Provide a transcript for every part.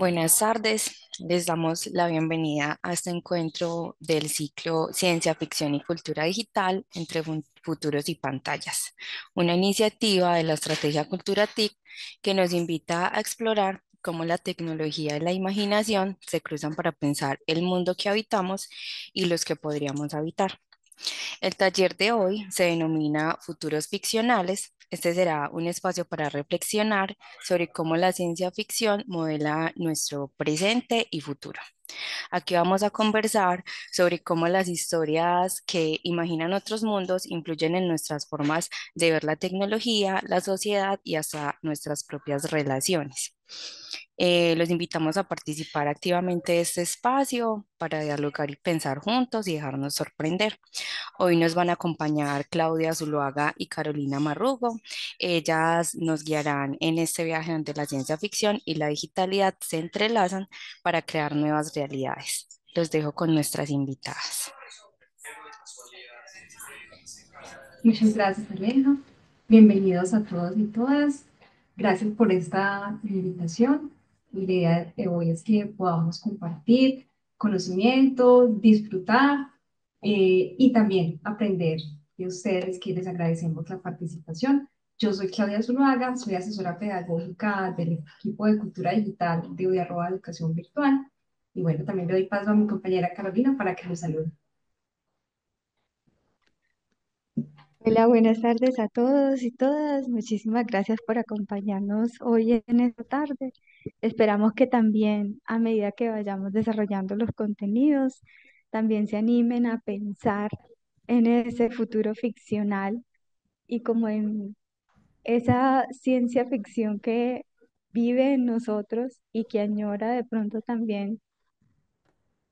Buenas tardes, les damos la bienvenida a este encuentro del ciclo Ciencia Ficción y Cultura Digital entre futuros y pantallas, una iniciativa de la Estrategia Cultura TIC que nos invita a explorar cómo la tecnología y la imaginación se cruzan para pensar el mundo que habitamos y los que podríamos habitar. El taller de hoy se denomina Futuros Ficcionales. Este será un espacio para reflexionar sobre cómo la ciencia ficción modela nuestro presente y futuro. Aquí vamos a conversar sobre cómo las historias que imaginan otros mundos influyen en nuestras formas de ver la tecnología, la sociedad y hasta nuestras propias relaciones. Los invitamos a participar activamente de este espacio para dialogar y pensar juntos y dejarnos sorprender. Hoy nos van a acompañar Claudia Zuluaga y Carolina Marrugo. Ellas nos guiarán en este viaje donde la ciencia ficción y la digitalidad se entrelazan para crear nuevas realidades. Los dejo con nuestras invitadas. Muchas gracias, Aleja. Bienvenidos a todos y todas. Gracias por esta invitación. La idea de hoy es que podamos compartir conocimiento, disfrutar y también aprender de ustedes, que les agradecemos la participación. Yo soy Claudia Zuluaga, soy asesora pedagógica del equipo de Cultura Digital de UDI Educación Virtual. Y bueno, también le doy paso a mi compañera Carolina para que nos salude. Hola, buenas tardes a todos y todas. Muchísimas gracias por acompañarnos hoy en esta tarde. Esperamos que también a medida que vayamos desarrollando los contenidos, también se animen a pensar en ese futuro ficcional y como en esa ciencia ficción que vive en nosotros y que añora de pronto también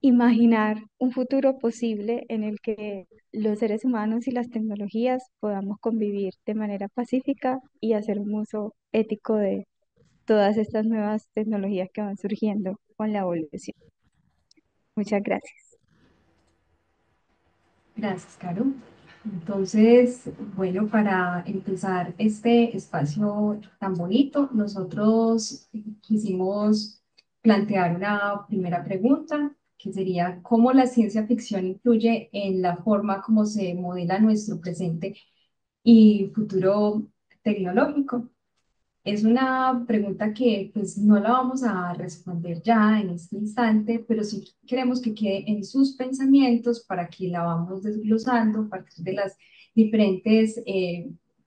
imaginar un futuro posible en el que los seres humanos y las tecnologías podamos convivir de manera pacífica y hacer un uso ético de todas estas nuevas tecnologías que van surgiendo con la evolución. Muchas gracias. Gracias, Caro. Entonces, bueno, para empezar este espacio tan bonito, nosotros quisimos plantear una primera pregunta, que sería, ¿cómo la ciencia ficción influye en la forma como se modela nuestro presente y futuro tecnológico? Es una pregunta que pues no la vamos a responder ya en este instante, pero sí queremos que quede en sus pensamientos para que la vamos desglosando a partir de las diferentes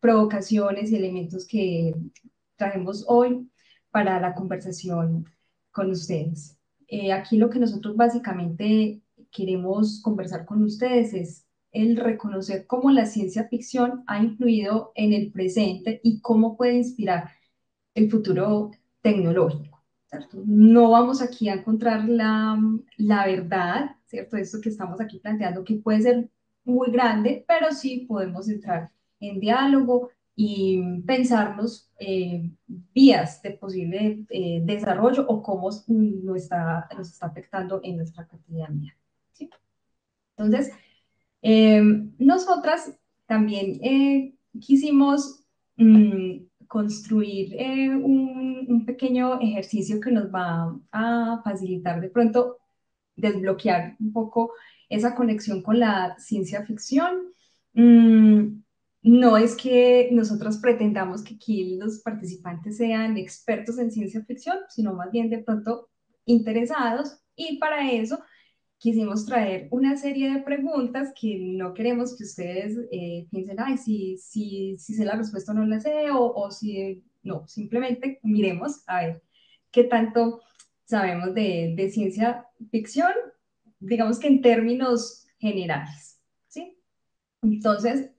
provocaciones y elementos que traemos hoy para la conversación con ustedes. Aquí lo que nosotros básicamente queremos conversar con ustedes es el reconocer cómo la ciencia ficción ha influido en el presente y cómo puede inspirar el futuro tecnológico, ¿cierto? No vamos aquí a encontrar la verdad, ¿cierto? Esto que estamos aquí planteando que puede ser muy grande, pero sí podemos entrar en diálogo y pensarnos vías de posible desarrollo o cómo nos está afectando en nuestra cotidianidad. ¿Sí? Entonces, nosotras también quisimos construir un pequeño ejercicio que nos va a facilitar de pronto desbloquear un poco esa conexión con la ciencia ficción. Mm, no es que nosotros pretendamos que aquí los participantes sean expertos en ciencia ficción, sino más bien de pronto interesados, y para eso quisimos traer una serie de preguntas que no queremos que ustedes piensen, ay, si sé la respuesta o no la sé, o si no, simplemente miremos a ver qué tanto sabemos de ciencia ficción, digamos que en términos generales, ¿sí? Entonces,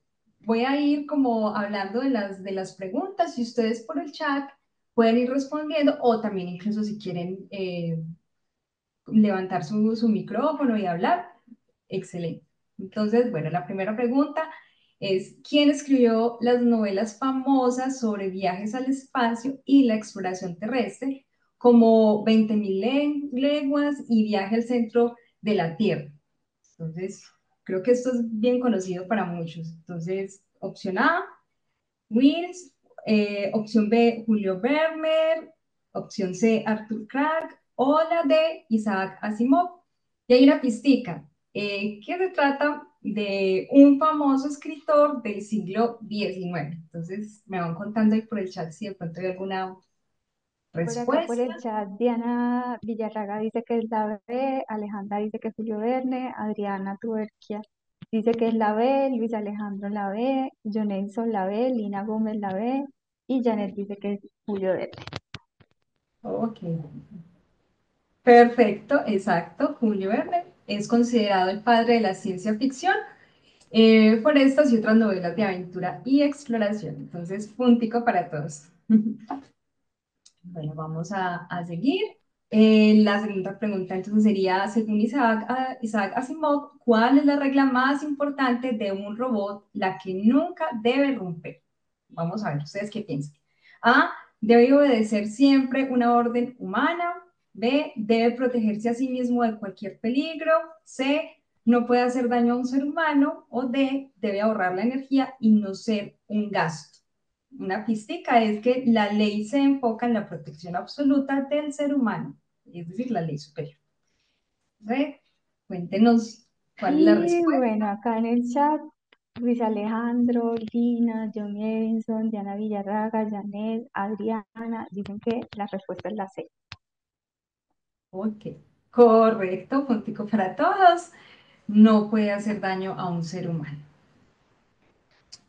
voy a ir como hablando de las preguntas y ustedes por el chat pueden ir respondiendo o también incluso si quieren levantar su micrófono y hablar. Excelente. Entonces, bueno, la primera pregunta es, ¿quién escribió las novelas famosas sobre viajes al espacio y la exploración terrestre, como 20.000 leguas y Viaje al centro de la Tierra? Entonces, creo que esto es bien conocido para muchos. Entonces, opción A, Wills, opción B, Julio Verne, opción C, Arthur Clarke, o la de Isaac Asimov. Y hay una pistica que se trata de un famoso escritor del siglo XIX. Entonces, me van contando ahí por el chat si de pronto hay alguna Por acá por respuesta. el chat, Diana Villarraga dice que es la B, Alejandra dice que es Julio Verne, Adriana Tuerquia dice que es la B, Luis Alejandro la B, John Nelson la B, Lina Gómez la B y Janet dice que es Julio Verne. Ok, perfecto, exacto. Julio Verne es considerado el padre de la ciencia ficción por estas y otras novelas de aventura y exploración. Entonces, puntico para todos. Bueno, vamos a seguir. La segunda pregunta entonces sería, según Isaac Asimov, ¿cuál es la regla más importante de un robot, la que nunca debe romper? Vamos a ver, ¿ustedes qué piensan? A, debe obedecer siempre una orden humana. B, debe protegerse a sí mismo de cualquier peligro. C, no puede hacer daño a un ser humano. O D, debe ahorrar la energía y no ser un gasto. Una pistica es que la ley se enfoca en la protección absoluta del ser humano, es decir, la ley superior. ¿Ve? Cuéntenos cuál es la Y respuesta. bueno, acá en el chat, Luis Alejandro, Lina, John Edison, Diana Villarraga, Janet, Adriana, dicen que la respuesta es la C. Ok, correcto, puntico para todos. No puede hacer daño a un ser humano.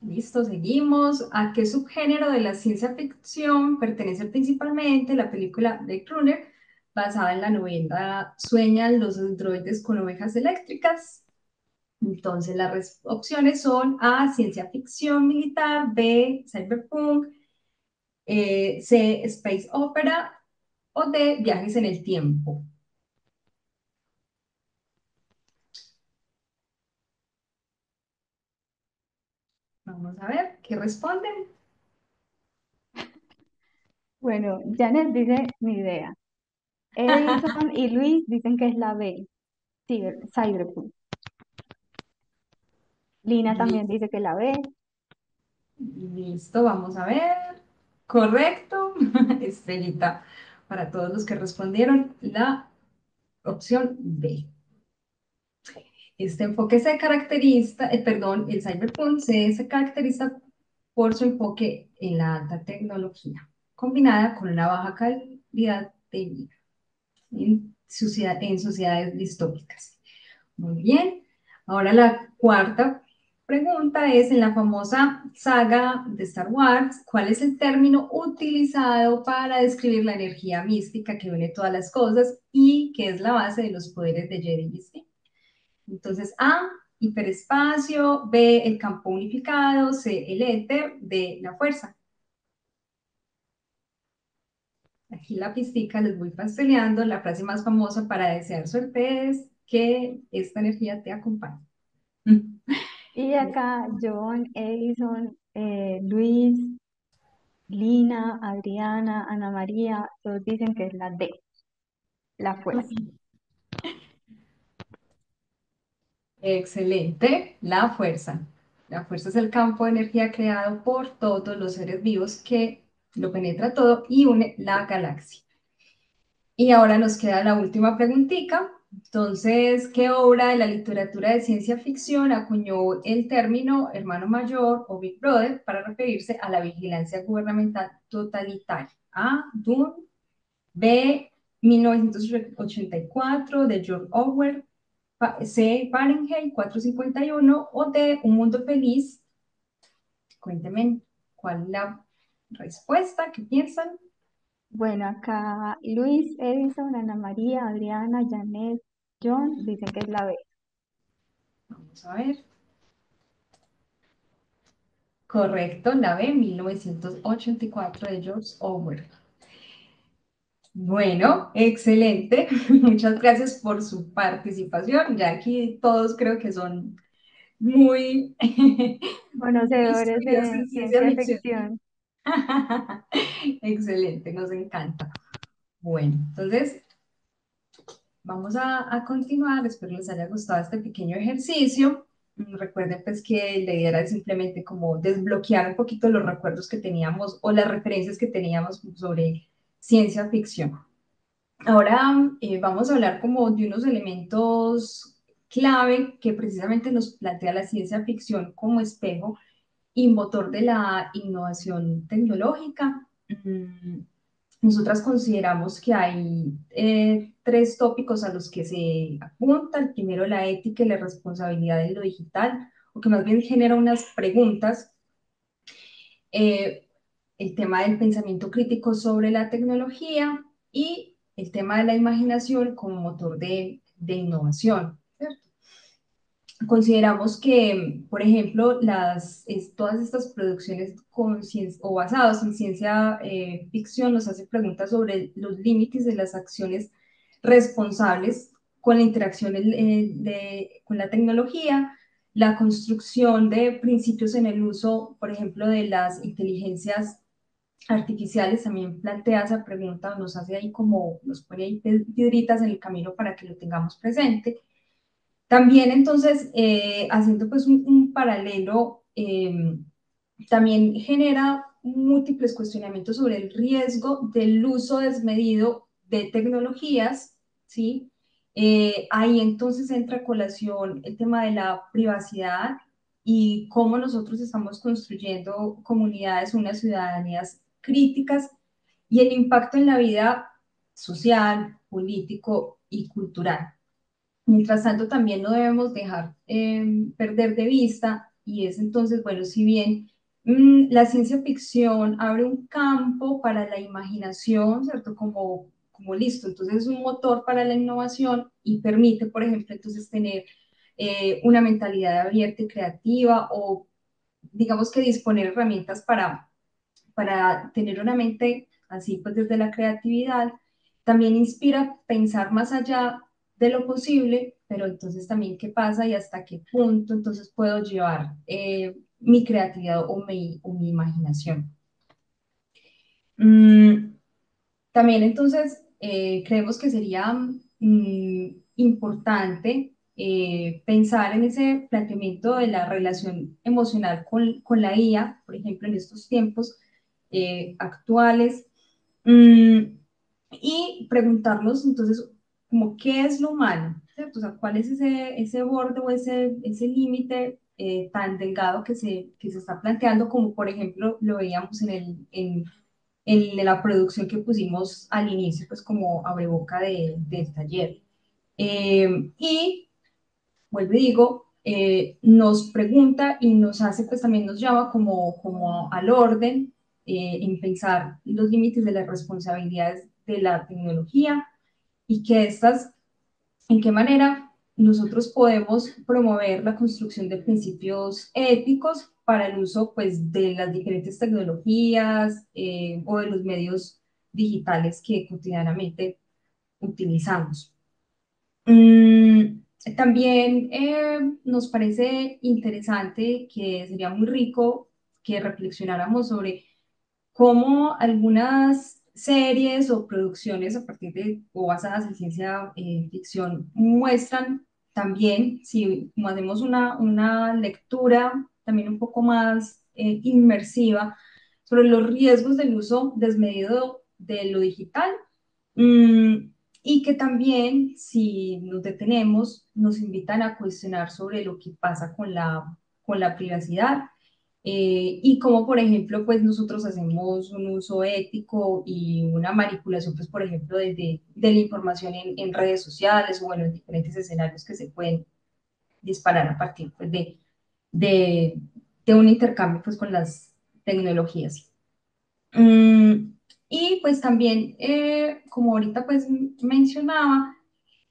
Listo, seguimos. ¿A qué subgénero de la ciencia ficción pertenece principalmente la película Blade Runner, basada en la novela Sueñan los androides con ovejas eléctricas? Entonces, las opciones son A, ciencia ficción militar, B, cyberpunk, C, space opera o D, viajes en el tiempo. Vamos a ver qué responden. Bueno, Janet dice ni idea. Edison y Luis dicen que es la B, Cyberpunk. Lina también dice que la B. Listo, vamos a ver. Correcto, estrellita. Para todos los que respondieron, la opción B. Este enfoque se caracteriza, perdón, el cyberpunk se caracteriza por su enfoque en la alta tecnología, combinada con una baja calidad de vida en sociedades distópicas. Muy bien. Ahora la cuarta pregunta es, en la famosa saga de Star Wars, ¿cuál es el término utilizado para describir la energía mística que une todas las cosas y que es la base de los poderes de Jedi y Sith? Entonces, A, hiperespacio, B, el campo unificado, C, el éter, D, la fuerza. Aquí la pistica les voy pasteleando. La frase más famosa para desear suerte es que esta energía te acompañe. Y acá John, Edison, Luis, Lina, Adriana, Ana María, todos dicen que es la D, la fuerza. Excelente, la fuerza. La fuerza es el campo de energía creado por todos los seres vivos que lo penetra todo y une la galaxia. Y ahora nos queda la última preguntita. Entonces, ¿qué obra de la literatura de ciencia ficción acuñó el término hermano mayor o Big Brother para referirse a la vigilancia gubernamental totalitaria? A, Dune, B, 1984 de George Orwell, C, Fahrenheit 451 o D, Un Mundo Feliz. Cuéntenme cuál es la respuesta, ¿qué piensan? Bueno, acá Luis, Edison, Ana María, Adriana, Janet, John dicen que es la B. Vamos a ver. Correcto, la B, 1984 de George Orwell. Bueno, excelente. Muchas gracias por su participación. Ya aquí todos creo que son muy, muy Conocedores instruidos de en ciencia ciencia ficción. ficción. Excelente, nos encanta. Bueno, entonces vamos a continuar. Espero les haya gustado este pequeño ejercicio. Recuerden pues que la idea era simplemente como desbloquear un poquito los recuerdos que teníamos o las referencias que teníamos sobre ciencia ficción. Ahora vamos a hablar como de unos elementos clave que precisamente nos plantea la ciencia ficción como espejo y motor de la innovación tecnológica. Nosotras consideramos que hay tres tópicos a los que se apunta. El primero, la ética y la responsabilidad de lo digital, o que más bien genera unas preguntas. eh, el tema del pensamiento crítico sobre la tecnología y el tema de la imaginación como motor de innovación. ¿Cierto? Consideramos que, por ejemplo, todas estas producciones o basadas en ciencia ficción nos hacen preguntas sobre los límites de las acciones responsables con la interacción con la tecnología, la construcción de principios en el uso, por ejemplo, de las inteligencias artificiales también plantea esa pregunta, nos hace ahí como, nos pone ahí piedritas en el camino para que lo tengamos presente. También entonces, haciendo pues un paralelo, también genera múltiples cuestionamientos sobre el riesgo del uso desmedido de tecnologías, ¿sí? Ahí entonces entra a colación el tema de la privacidad y cómo nosotros estamos construyendo comunidades, unas ciudadanías críticas y el impacto en la vida social, político y cultural. Mientras tanto, también no debemos dejar perder de vista, y es entonces, bueno, si bien la ciencia ficción abre un campo para la imaginación, ¿cierto? Como listo, entonces es un motor para la innovación y permite, por ejemplo, entonces tener una mentalidad abierta y creativa o digamos que disponer herramientas para tener una mente así pues desde la creatividad, también inspira pensar más allá de lo posible, pero entonces también qué pasa y hasta qué punto entonces puedo llevar mi creatividad o mi imaginación. Mm, también entonces creemos que sería importante pensar en ese planteamiento de la relación emocional con la IA, por ejemplo, en estos tiempos actuales, mm, y preguntarnos entonces como qué es lo humano, ¿cierto? O sea, cuál es ese borde o ese límite tan delgado que se está planteando, como por ejemplo lo veíamos en la producción que pusimos al inicio, pues como abreboca del taller. Y vuelvo y digo, nos pregunta y nos hace, pues también nos llama como al orden en pensar los límites de las responsabilidades de la tecnología y que estas, en qué manera nosotros podemos promover la construcción de principios éticos para el uso pues, de las diferentes tecnologías o de los medios digitales que cotidianamente utilizamos. Mm, también nos parece interesante que sería muy rico que reflexionáramos sobre cómo algunas series o producciones a partir de o basadas en ciencia ficción muestran también, si como hacemos una lectura también un poco más inmersiva sobre los riesgos del uso desmedido de lo digital. Mm, y que también, si nos detenemos, nos invitan a cuestionar sobre lo que pasa con la privacidad y cómo, por ejemplo, pues nosotros hacemos un uso ético y una manipulación, pues, por ejemplo, de la información en redes sociales o, bueno, en diferentes escenarios que se pueden disparar a partir, pues, de, de un intercambio, pues, con las tecnologías. Mm, y pues también, como ahorita pues mencionaba,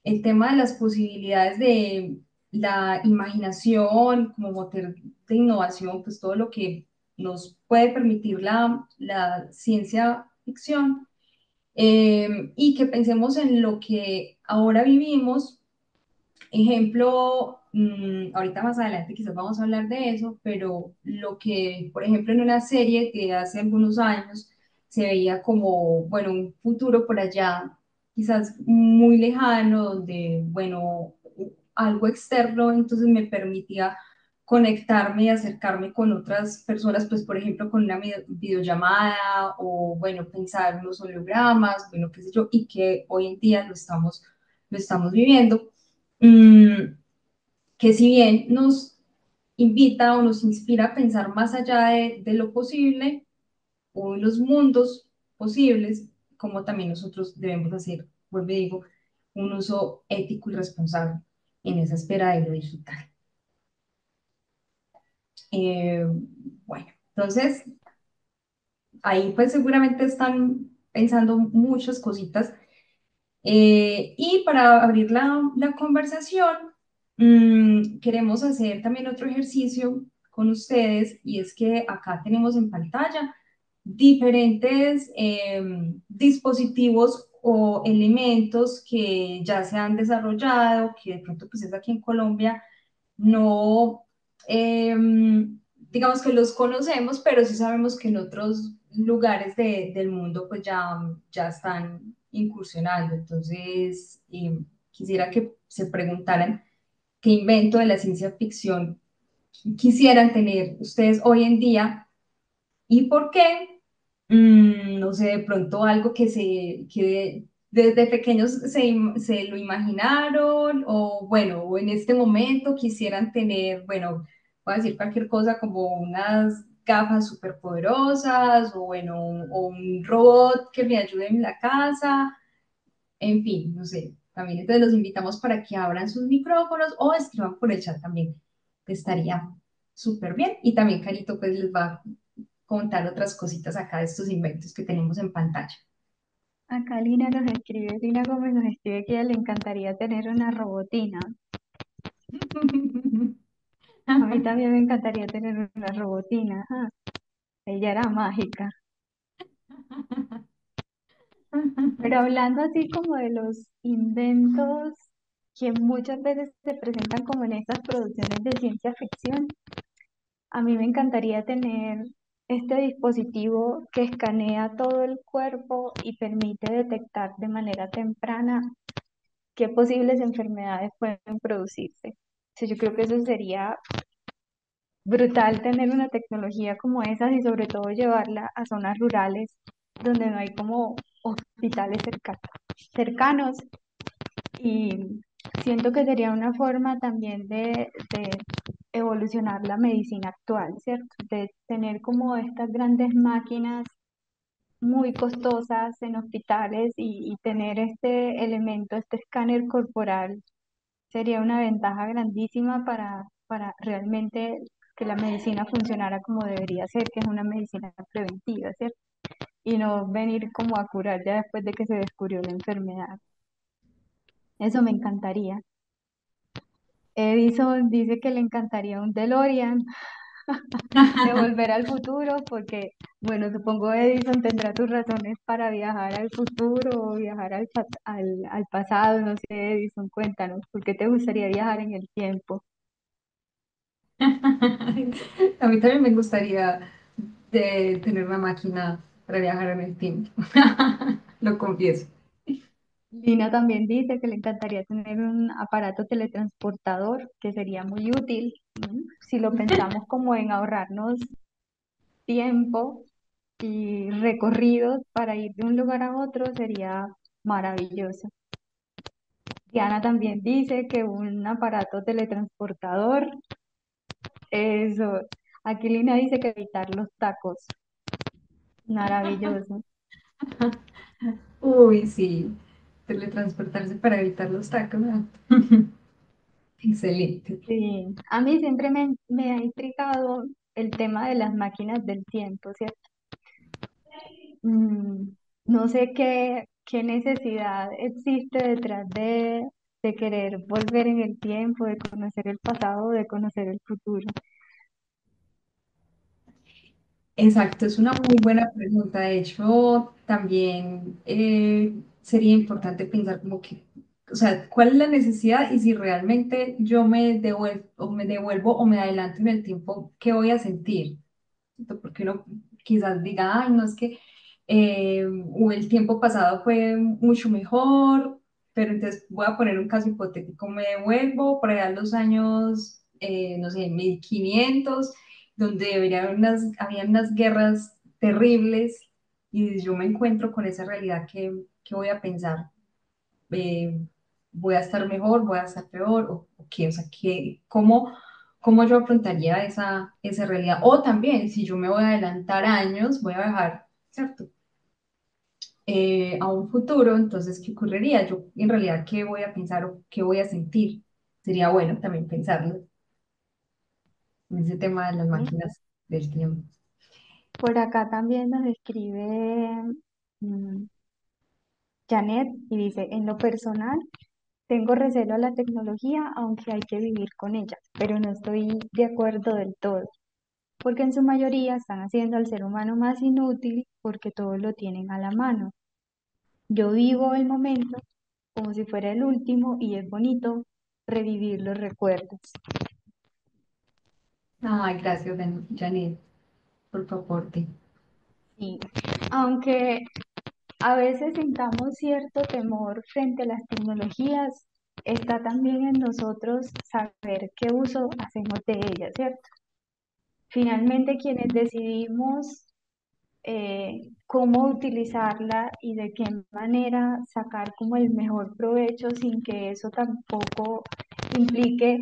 el tema de las posibilidades de la imaginación como motor de innovación, pues todo lo que nos puede permitir la ciencia ficción, y que pensemos en lo que ahora vivimos. Ejemplo, ahorita más adelante quizás vamos a hablar de eso, pero lo que, por ejemplo, en una serie que hace algunos años se veía como, bueno, un futuro por allá, quizás muy lejano, donde, bueno, algo externo entonces me permitía conectarme y acercarme con otras personas, pues por ejemplo con una videollamada o bueno, pensar en los hologramas, bueno, qué sé yo, y que hoy en día lo estamos viviendo. Mm, que si bien nos invita o nos inspira a pensar más allá de lo posible o de los mundos posibles, como también nosotros debemos hacer, vuelvo y digo, un uso ético y responsable en esa esfera de lo digital. Eh, bueno, entonces ahí pues seguramente están pensando muchas cositas. Y para abrir la conversación, queremos hacer también otro ejercicio con ustedes y es que acá tenemos en pantalla diferentes dispositivos o elementos que ya se han desarrollado, que de pronto pues es aquí en Colombia no, digamos que los conocemos, pero sí sabemos que en otros lugares del mundo pues ya están incursionando. Entonces, quisiera que se preguntaran qué invento de la ciencia ficción quisieran tener ustedes hoy en día y por qué. No sé, de pronto algo que desde pequeños se lo imaginaron o bueno, o en este momento quisieran tener, bueno, voy a decir cualquier cosa como unas gafas superpoderosas o bueno, o un robot que me ayude en la casa, en fin, no sé. También entonces los invitamos para que abran sus micrófonos o escriban por el chat también. Estaría súper bien. Y también Carito pues les va a contar otras cositas acá de estos inventos que tenemos en pantalla. Acá Lina nos escribe, Lina Gómez nos escribe que a ella le encantaría tener una robotina. A mí también me encantaría tener una robotina. Ajá. Ella era mágica. Pero hablando así como de los inventos que muchas veces se presentan como en estas producciones de ciencia ficción, a mí me encantaría tener este dispositivo que escanea todo el cuerpo y permite detectar de manera temprana qué posibles enfermedades pueden producirse. O sea, yo creo que eso sería brutal tener una tecnología como esas y sobre todo llevarla a zonas rurales donde no hay como hospitales cercanos y siento que sería una forma también de evolucionar la medicina actual, ¿cierto? De tener como estas grandes máquinas muy costosas en hospitales y tener este elemento, este escáner corporal, sería una ventaja grandísima para realmente que la medicina funcionara como debería ser, que es una medicina preventiva, ¿cierto? Y no venir como a curar ya después de que se descubrió la enfermedad. Eso me encantaría. Edison dice que le encantaría un DeLorean de volver al futuro, porque, bueno, supongo Edison tendrá sus razones para viajar al futuro o viajar al pasado, no sé, Edison, cuéntanos, ¿por qué te gustaría viajar en el tiempo? A mí también me gustaría tener una máquina para viajar en el tiempo. Lo confieso. Lina también dice que le encantaría tener un aparato teletransportador, que sería muy útil, ¿no? Si lo pensamos como en ahorrarnos tiempo y recorridos para ir de un lugar a otro, sería maravilloso. Diana también dice que un aparato teletransportador, eso. Aquí Lina dice que evitar los tacos, maravilloso. Uy, sí, teletransportarse para evitar los tacos, ¿no? Excelente. Sí, a mí siempre me ha intrigado el tema de las máquinas del tiempo, ¿cierto? Mm, no sé qué necesidad existe detrás de querer volver en el tiempo, de conocer el pasado, de conocer el futuro. Exacto, es una muy buena pregunta. De hecho, también sería importante pensar como que, o sea, ¿cuál es la necesidad? Y si realmente yo me devuelvo o me adelanto en el tiempo, ¿qué voy a sentir? ¿Cierto? Porque uno quizás diga, ay, no es que o el tiempo pasado fue mucho mejor, pero entonces voy a poner un caso hipotético, me devuelvo por allá a los años no sé, 1500, donde había unas guerras terribles y yo me encuentro con esa realidad que voy a pensar. eh, ¿Voy a estar mejor, voy a estar peor o qué? O sea, ¿cómo yo afrontaría esa realidad? O también, si yo me voy a adelantar años, voy a viajar, ¿cierto? A un futuro, entonces, ¿qué ocurriría? Yo, en realidad, ¿qué voy a pensar o qué voy a sentir? Sería bueno también pensarlo en ese tema de las ¿sí? máquinas del tiempo. Por acá también nos escribe mm, Janet y dice, en lo personal, tengo recelo a la tecnología, aunque hay que vivir con ella, pero no estoy de acuerdo del todo, porque en su mayoría están haciendo al ser humano más inútil porque todo lo tienen a la mano. Yo vivo el momento como si fuera el último y es bonito revivir los recuerdos. Ay, gracias, Janet, por tu aporte. Sí, aunque a veces sintamos cierto temor frente a las tecnologías, está también en nosotros saber qué uso hacemos de ellas, ¿cierto? Finalmente, quienes decidimos cómo utilizarla y de qué manera sacar como el mejor provecho sin que eso tampoco implique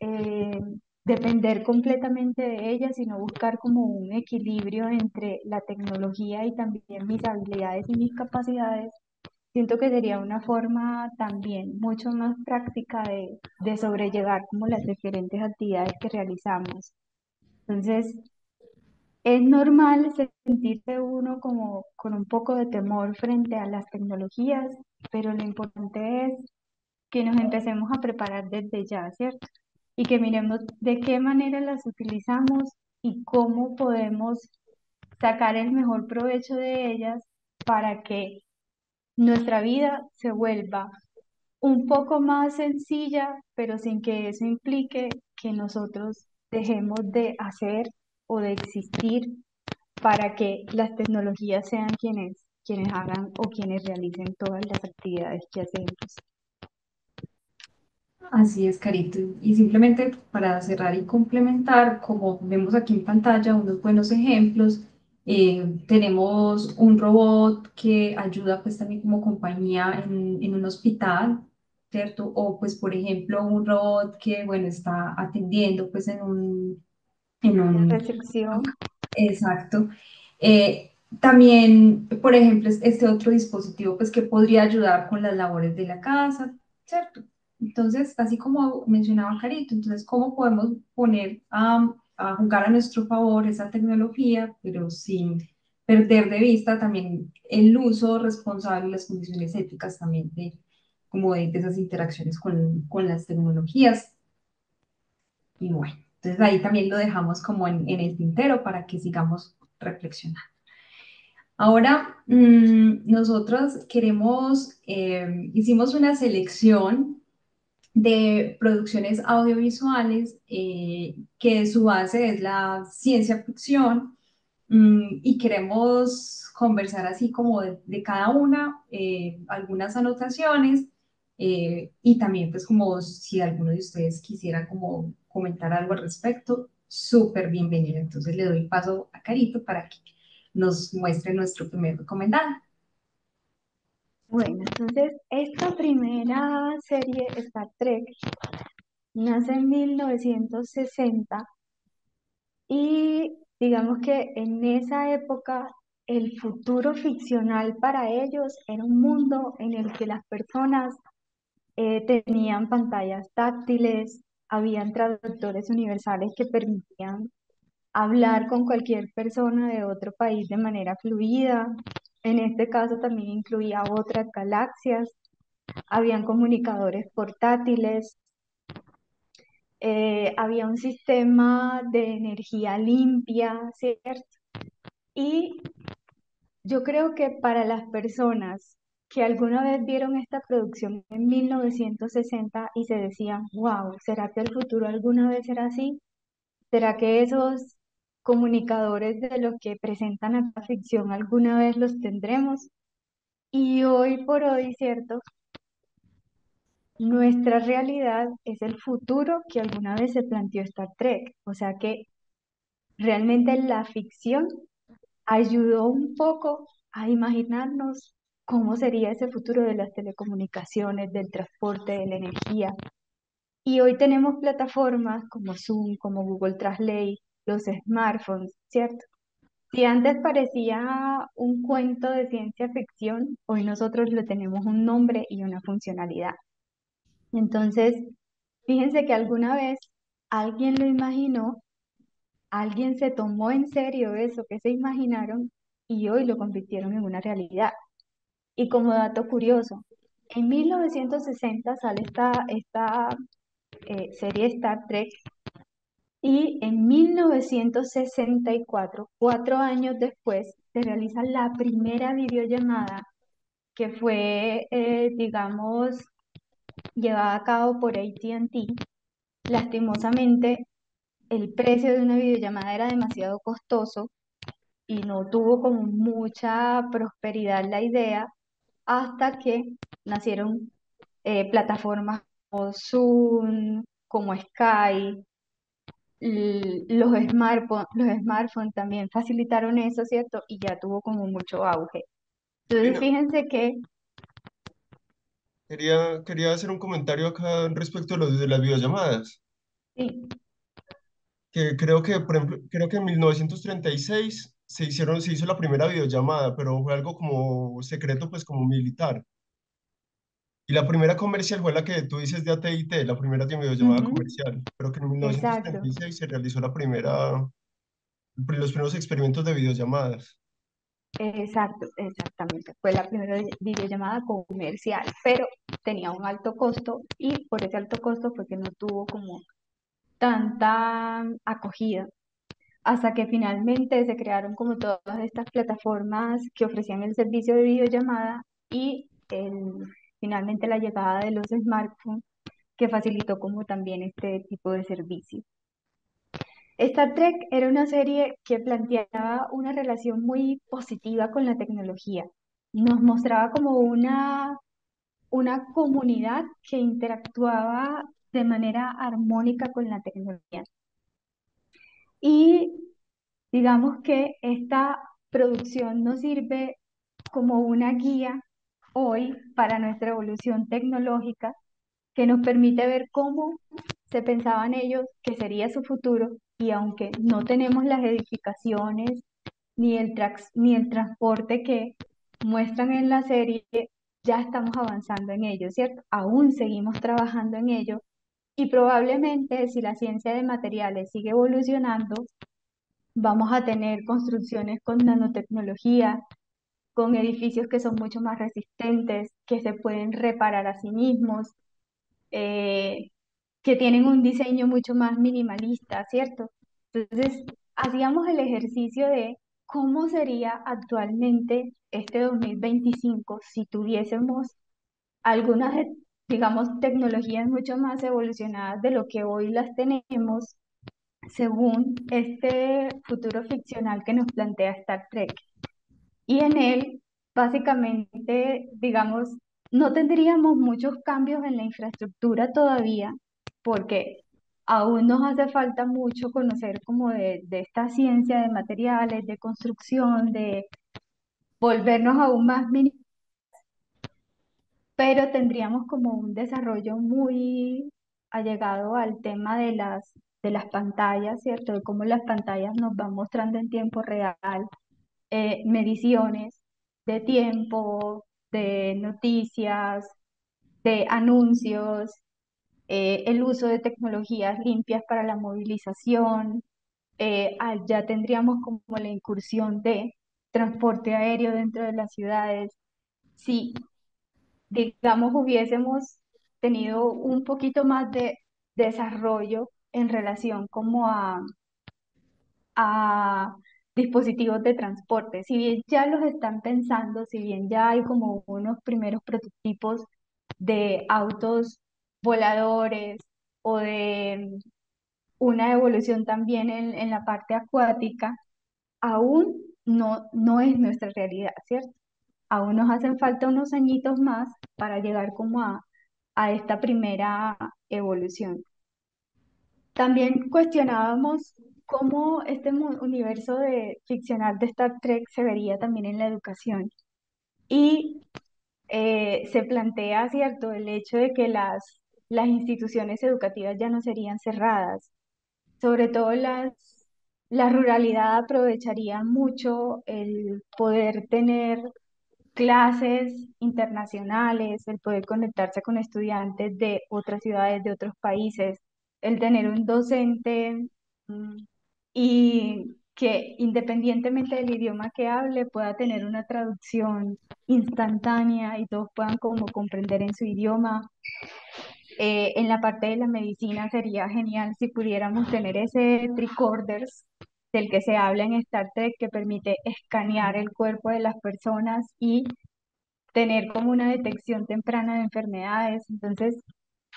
eh, depender completamente de ella, sino buscar como un equilibrio entre la tecnología y también mis habilidades y mis capacidades. Siento que sería una forma también mucho más práctica de sobrellevar como las diferentes actividades que realizamos. Entonces, es normal sentirse uno como con un poco de temor frente a las tecnologías, pero lo importante es que nos empecemos a preparar desde ya, ¿cierto? Y que miremos de qué manera las utilizamos y cómo podemos sacar el mejor provecho de ellas para que nuestra vida se vuelva un poco más sencilla, pero sin que eso implique que nosotros dejemos de hacer o de existir para que las tecnologías sean quienes hagan o quienes realicen todas las actividades que hacemos. Así es, Carito. Y simplemente para cerrar y complementar, como vemos aquí en pantalla, unos buenos ejemplos. Tenemos un robot que ayuda pues también como compañía en un hospital, ¿cierto? O pues por ejemplo un robot que, bueno, está atendiendo pues en La un recepción, Exacto. Eh, También, por ejemplo, este otro dispositivo pues, que podría ayudar con las labores de la casa, ¿cierto? Entonces, así como mencionaba Carito, entonces, ¿cómo podemos poner a jugar a nuestro favor esa tecnología, pero sin perder de vista también el uso responsable y las condiciones éticas también como de esas interacciones con las tecnologías? Y bueno, entonces ahí también lo dejamos como en el tintero para que sigamos reflexionando. Ahora, nosotros hicimos una selección de producciones audiovisuales que su base es la ciencia ficción y queremos conversar así como de cada una, algunas anotaciones y también pues como si alguno de ustedes quisiera como comentar algo al respecto, súper bienvenido. Entonces le doy paso a Carito para que nos muestre nuestro primer recomendado. bueno, entonces esta primera serie, Star Trek, nace en 1960 y digamos que en esa época el futuro ficcional para ellos era un mundo en el que las personas tenían pantallas táctiles, habían traductores universales que permitían hablar con cualquier persona de otro país de manera fluida. En este caso también incluía otras galaxias, habían comunicadores portátiles, había un sistema de energía limpia, ¿cierto? Y yo creo que para las personas que alguna vez vieron esta producción en 1960 y se decían, wow, ¿será que el futuro alguna vez será así? ¿Será que esos comunicadores de los que presentan a la ficción alguna vez los tendremos? Y hoy por hoy, ¿cierto? Nuestra realidad es el futuro que alguna vez se planteó Star Trek. O sea que realmente la ficción ayudó un poco a imaginarnos cómo sería ese futuro de las telecomunicaciones, del transporte, de la energía. Y hoy tenemos plataformas como Zoom, como Google Translate, los smartphones, ¿cierto? Si antes parecía un cuento de ciencia ficción, hoy nosotros le tenemos un nombre y una funcionalidad. Entonces, fíjense que alguna vez alguien lo imaginó, alguien se tomó en serio eso que se imaginaron y hoy lo convirtieron en una realidad. Y como dato curioso, en 1960 sale esta serie Star Trek y en 1964, 4 años después, se realiza la primera videollamada que fue, digamos, llevada a cabo por AT&T. Lastimosamente, el precio de una videollamada era demasiado costoso y no tuvo como mucha prosperidad la idea hasta que nacieron plataformas como Zoom, como Skype, los smartphones también facilitaron eso, ¿cierto? Y ya tuvo como mucho auge. Entonces, Lina, fíjense que, quería hacer un comentario acá respecto a lo de las videollamadas, sí, que creo que, por ejemplo, creo que en 1936 se hizo la primera videollamada, pero fue algo como secreto, pues como militar. Y la primera comercial fue la que tú dices de AT&T, la primera videollamada ujú, comercial. Creo que en exacto, 1936 se realizó los primeros experimentos de videollamadas. exacto, exactamente. Fue la primera videollamada comercial, pero tenía un alto costo y por ese alto costo fue que no tuvo como tanta acogida. Hasta que finalmente se crearon como todas estas plataformas que ofrecían el servicio de videollamada y finalmente la llegada de los smartphones que facilitó como también este tipo de servicio. Star Trek era una serie que planteaba una relación muy positiva con la tecnología. Nos mostraba como una comunidad que interactuaba de manera armónica con la tecnología. Y digamos que esta producción nos sirve como una guía hoy para nuestra evolución tecnológica que nos permite ver cómo se pensaban ellos que sería su futuro y aunque no tenemos las edificaciones ni el transporte que muestran en la serie, ya estamos avanzando en ello, ¿cierto? Aún seguimos trabajando en ello y probablemente si la ciencia de materiales sigue evolucionando, vamos a tener construcciones con nanotecnología, con edificios que son mucho más resistentes, que se pueden reparar a sí mismos, eh, que tienen un diseño mucho más minimalista, ¿cierto? Entonces, hacíamos el ejercicio de cómo sería actualmente este 2025 si tuviésemos algunas, digamos, tecnologías mucho más evolucionadas de lo que hoy las tenemos según este futuro ficcional que nos plantea Star Trek. Y en él, básicamente, digamos, no tendríamos muchos cambios en la infraestructura todavía, porque aún nos hace falta mucho conocer como de esta ciencia de materiales, de construcción, de volvernos aún más mini, pero tendríamos como un desarrollo muy allegado al tema de las pantallas, ¿cierto? De cómo las pantallas nos van mostrando en tiempo real mediciones de tiempo, de noticias, de anuncios, el uso de tecnologías limpias para la movilización. Ya tendríamos como la incursión de transporte aéreo dentro de las ciudades. Si, digamos, hubiésemos tenido un poquito más de desarrollo en relación como a dispositivos de transporte. Si bien ya los están pensando, si bien ya hay como unos primeros prototipos de autos voladores o de una evolución también en la parte acuática, aún no es nuestra realidad, ¿cierto? Aún nos hacen falta unos añitos más para llegar como a esta primera evolución. También cuestionábamos cómo este universo ficcional de Star Trek se vería también en la educación. Y se plantea, ¿cierto?, el hecho de que las instituciones educativas ya no serían cerradas. Sobre todo la ruralidad aprovecharía mucho el poder tener clases internacionales, el poder conectarse con estudiantes de otras ciudades, de otros países, el tener un docente mm, y que independientemente del idioma que hable pueda tener una traducción instantánea y todos puedan como comprender en su idioma. En la parte de la medicina sería genial si pudiéramos tener ese tricorders del que se habla en Star Trek que permite escanear el cuerpo de las personas y tener como una detección temprana de enfermedades. Entonces,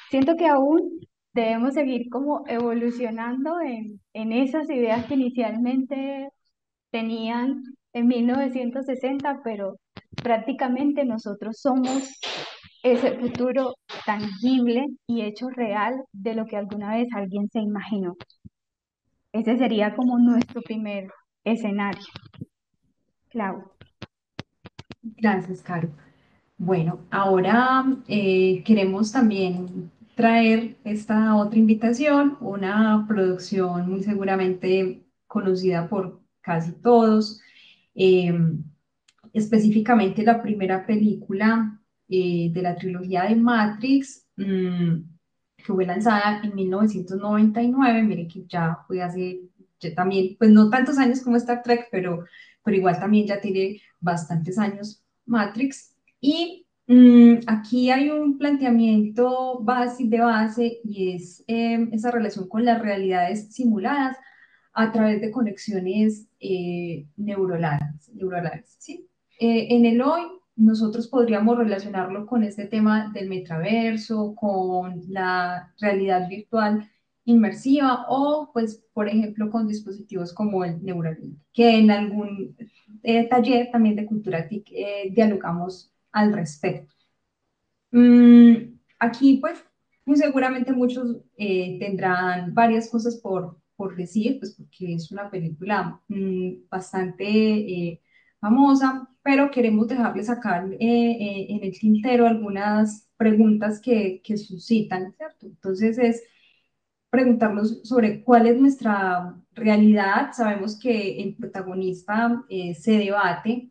siento que aún debemos seguir como evolucionando en esas ideas que inicialmente tenían en 1960, pero prácticamente nosotros somos ese futuro tangible y hecho real de lo que alguna vez alguien se imaginó. Ese sería como nuestro primer escenario. Clau. Gracias, Caro. Bueno, ahora queremos también traer esta otra invitación, una producción muy seguramente conocida por casi todos, eh, específicamente la primera película de la trilogía de Matrix, que fue lanzada en 1999. Miren que ya fue hace, ya también, pues no tantos años como Star Trek, pero igual también ya tiene bastantes años Matrix. Y aquí hay un planteamiento de base y es esa relación con las realidades simuladas a través de conexiones neuronales, ¿sí? En el hoy, nosotros podríamos relacionarlo con este tema del metaverso, con la realidad virtual inmersiva o, pues, por ejemplo, con dispositivos como el Neuralink, que en algún taller también de cultura TIC dialogamos al respecto. Aquí, pues, muy seguramente muchos tendrán varias cosas por decir, pues porque es una película bastante famosa, pero queremos dejarles acá en el tintero algunas preguntas que suscitan, ¿cierto? Entonces es preguntarnos sobre cuál es nuestra realidad. Sabemos que el protagonista se debate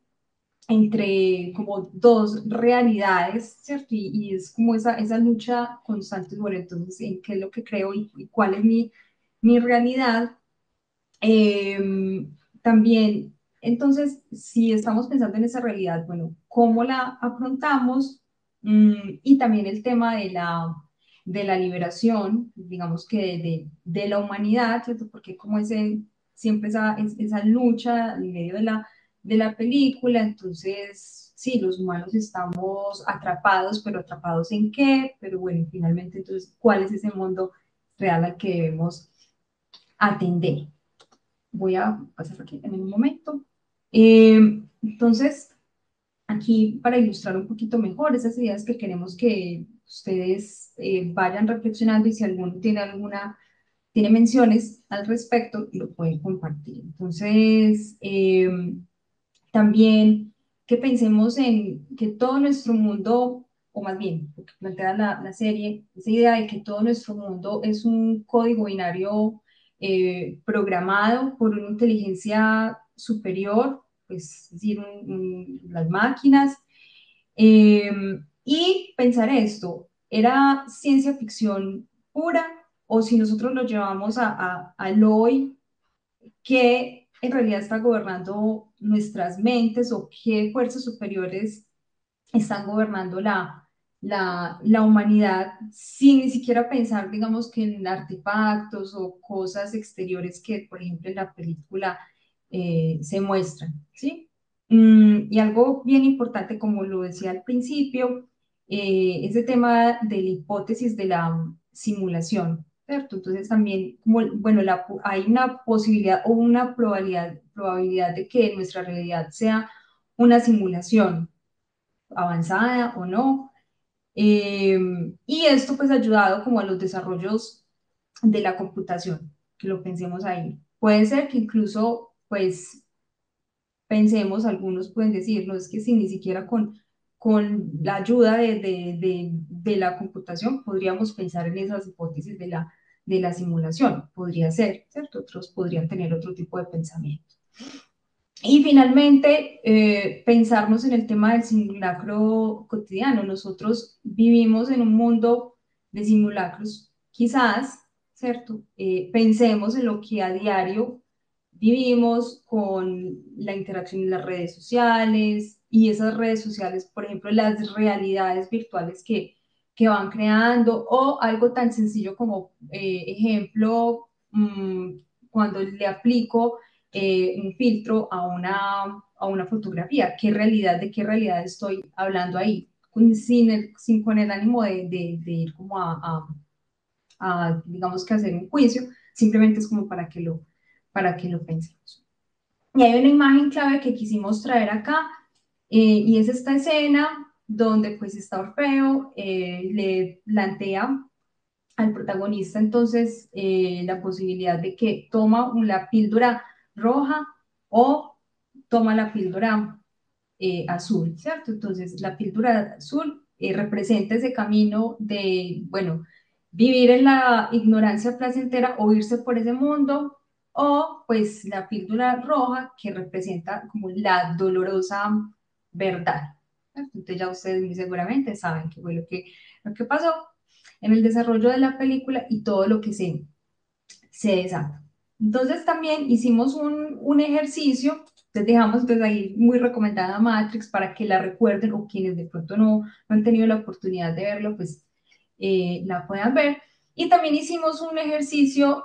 entre como dos realidades, ¿cierto? Y es como esa lucha constante, bueno, entonces, ¿en qué es lo que creo y cuál es mi realidad? También, entonces, si estamos pensando en esa realidad, bueno, ¿cómo la afrontamos? Y también el tema de la liberación, digamos que de la humanidad, ¿cierto? Porque como siempre esa lucha en medio de la película, entonces, sí, los humanos estamos atrapados, pero ¿atrapados en qué? Pero bueno, finalmente, entonces, ¿cuál es ese mundo real al que debemos atender? Voy a pasar aquí en un momento. Entonces, aquí para ilustrar un poquito mejor esas ideas que queremos que ustedes vayan reflexionando y si alguno tiene menciones al respecto, lo pueden compartir. Entonces, también que pensemos en que todo nuestro mundo, o más bien, lo que plantea la serie, esa idea de que todo nuestro mundo es un código binario programado por una inteligencia superior, pues, es decir, las máquinas. Eh, y pensar esto, ¿era ciencia ficción pura o si nosotros lo llevamos al hoy? ¿Qué en realidad está gobernando nuestras mentes o qué fuerzas superiores están gobernando la humanidad sin ni siquiera pensar, digamos, que en artefactos o cosas exteriores que, por ejemplo, en la película se muestran, ¿sí? Y algo bien importante, como lo decía al principio, ese tema de la hipótesis de la simulación, ¿cierto? Entonces también, como, bueno, hay una posibilidad o una probabilidad de que nuestra realidad sea una simulación avanzada o no. Eh, y esto pues ha ayudado como a los desarrollos de la computación, que lo pensemos ahí. Puede ser que incluso pues pensemos, algunos pueden decir, no es que si ni siquiera con la ayuda de la computación podríamos pensar en esas hipótesis de la simulación, podría ser, ¿cierto? Otros podrían tener otro tipo de pensamiento. Y finalmente, pensarnos en el tema del simulacro cotidiano. Nosotros vivimos en un mundo de simulacros, quizás, ¿cierto? Pensemos en lo que a diario vivimos con la interacción en las redes sociales y esas redes sociales, por ejemplo, las realidades virtuales que van creando o algo tan sencillo como, ejemplo, cuando le aplico un filtro a una fotografía. ¿De qué realidad estoy hablando ahí? Sin con el ánimo de ir como digamos que hacer un juicio, simplemente es como para que lo pensemos. Y hay una imagen clave que quisimos traer acá, y es esta escena donde pues está Orfeo, le plantea al protagonista entonces la posibilidad de que toma la píldora roja o toma la píldora azul, ¿cierto? Entonces la píldora azul representa ese camino de, bueno, vivir en la ignorancia placentera o irse por ese mundo, o pues la píldora roja que representa como la dolorosa verdad. ¿Cierto? Entonces ya ustedes muy seguramente saben qué fue lo que pasó en el desarrollo de la película y todo lo que se desata. Entonces también hicimos un ejercicio, les dejamos entonces ahí muy recomendada Matrix para que la recuerden, o quienes de pronto no han tenido la oportunidad de verlo, pues la puedan ver. Y también hicimos un ejercicio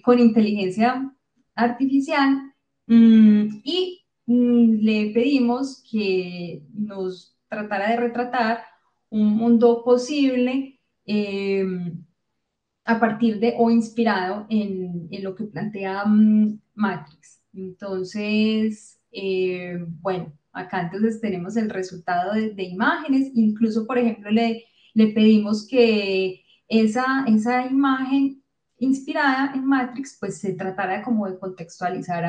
con inteligencia artificial, y le pedimos que nos tratara de retratar un mundo posible, a partir de o inspirado en lo que plantea Matrix. Entonces, bueno, acá entonces tenemos el resultado de imágenes. Incluso, por ejemplo, le pedimos que esa imagen inspirada en Matrix, pues se tratara como de contextualizar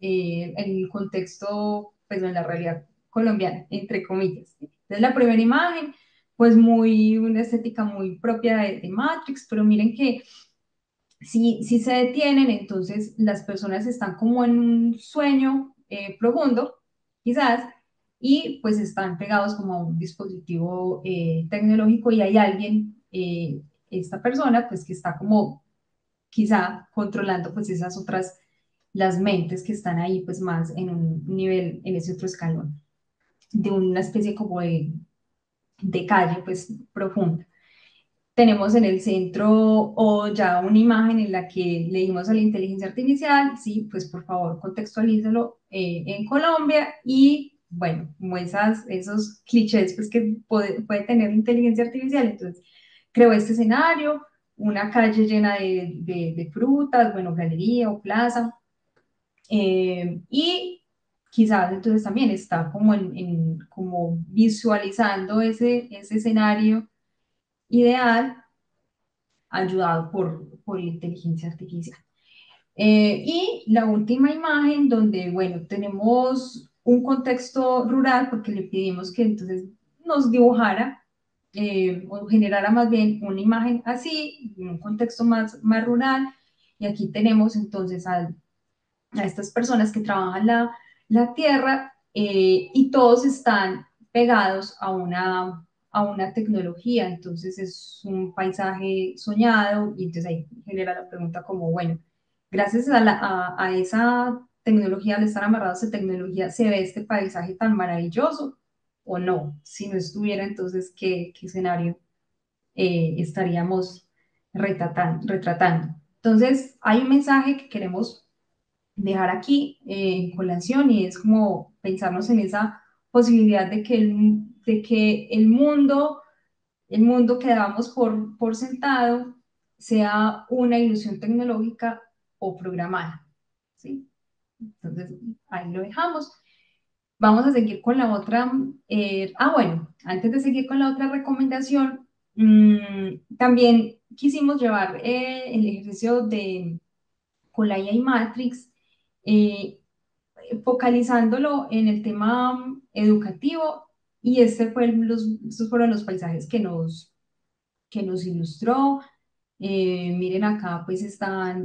el contexto, pues en la realidad colombiana, entre comillas. Entonces, la primera imagen pues una estética muy propia de Matrix, pero miren que si se detienen, entonces las personas están como en un sueño profundo, quizás, y pues están pegados como a un dispositivo tecnológico, y hay alguien, esta persona, pues que está como quizá controlando pues esas otras, las mentes que están ahí pues más en un nivel, en ese otro escalón, de una especie como de calle pues profunda. Tenemos en el centro o ya una imagen en la que le dimos a la inteligencia artificial, sí, pues por favor contextualízalo en Colombia, y bueno, como esos clichés pues que puede tener la inteligencia artificial. Entonces creó este escenario, una calle llena de frutas, bueno, galería o plaza, y quizás entonces también está como como visualizando ese escenario ideal, ayudado por la inteligencia artificial. Y la última imagen donde, bueno, tenemos un contexto rural, porque le pedimos que entonces nos dibujara, o generara más bien una imagen así, en un contexto más rural. Y aquí tenemos entonces a estas personas que trabajan la tierra, y todos están pegados a una tecnología. Entonces es un paisaje soñado, y entonces ahí genera la pregunta como, bueno, gracias a esa tecnología, al estar amarrados a esa tecnología, ¿se ve este paisaje tan maravilloso o no? Si no estuviera, entonces, ¿qué escenario estaríamos retratando? Entonces, hay un mensaje que queremos dejar aquí en colación, y es como pensarnos en esa posibilidad de que el mundo que damos por sentado sea una ilusión tecnológica o programada, ¿sí? Entonces, ahí lo dejamos. Vamos a seguir con la otra. Bueno, antes de seguir con la otra recomendación, también quisimos llevar el ejercicio de con la IA y Matrix, eh, focalizándolo en el tema educativo, y estos fueron los paisajes que nos ilustró. Miren acá, pues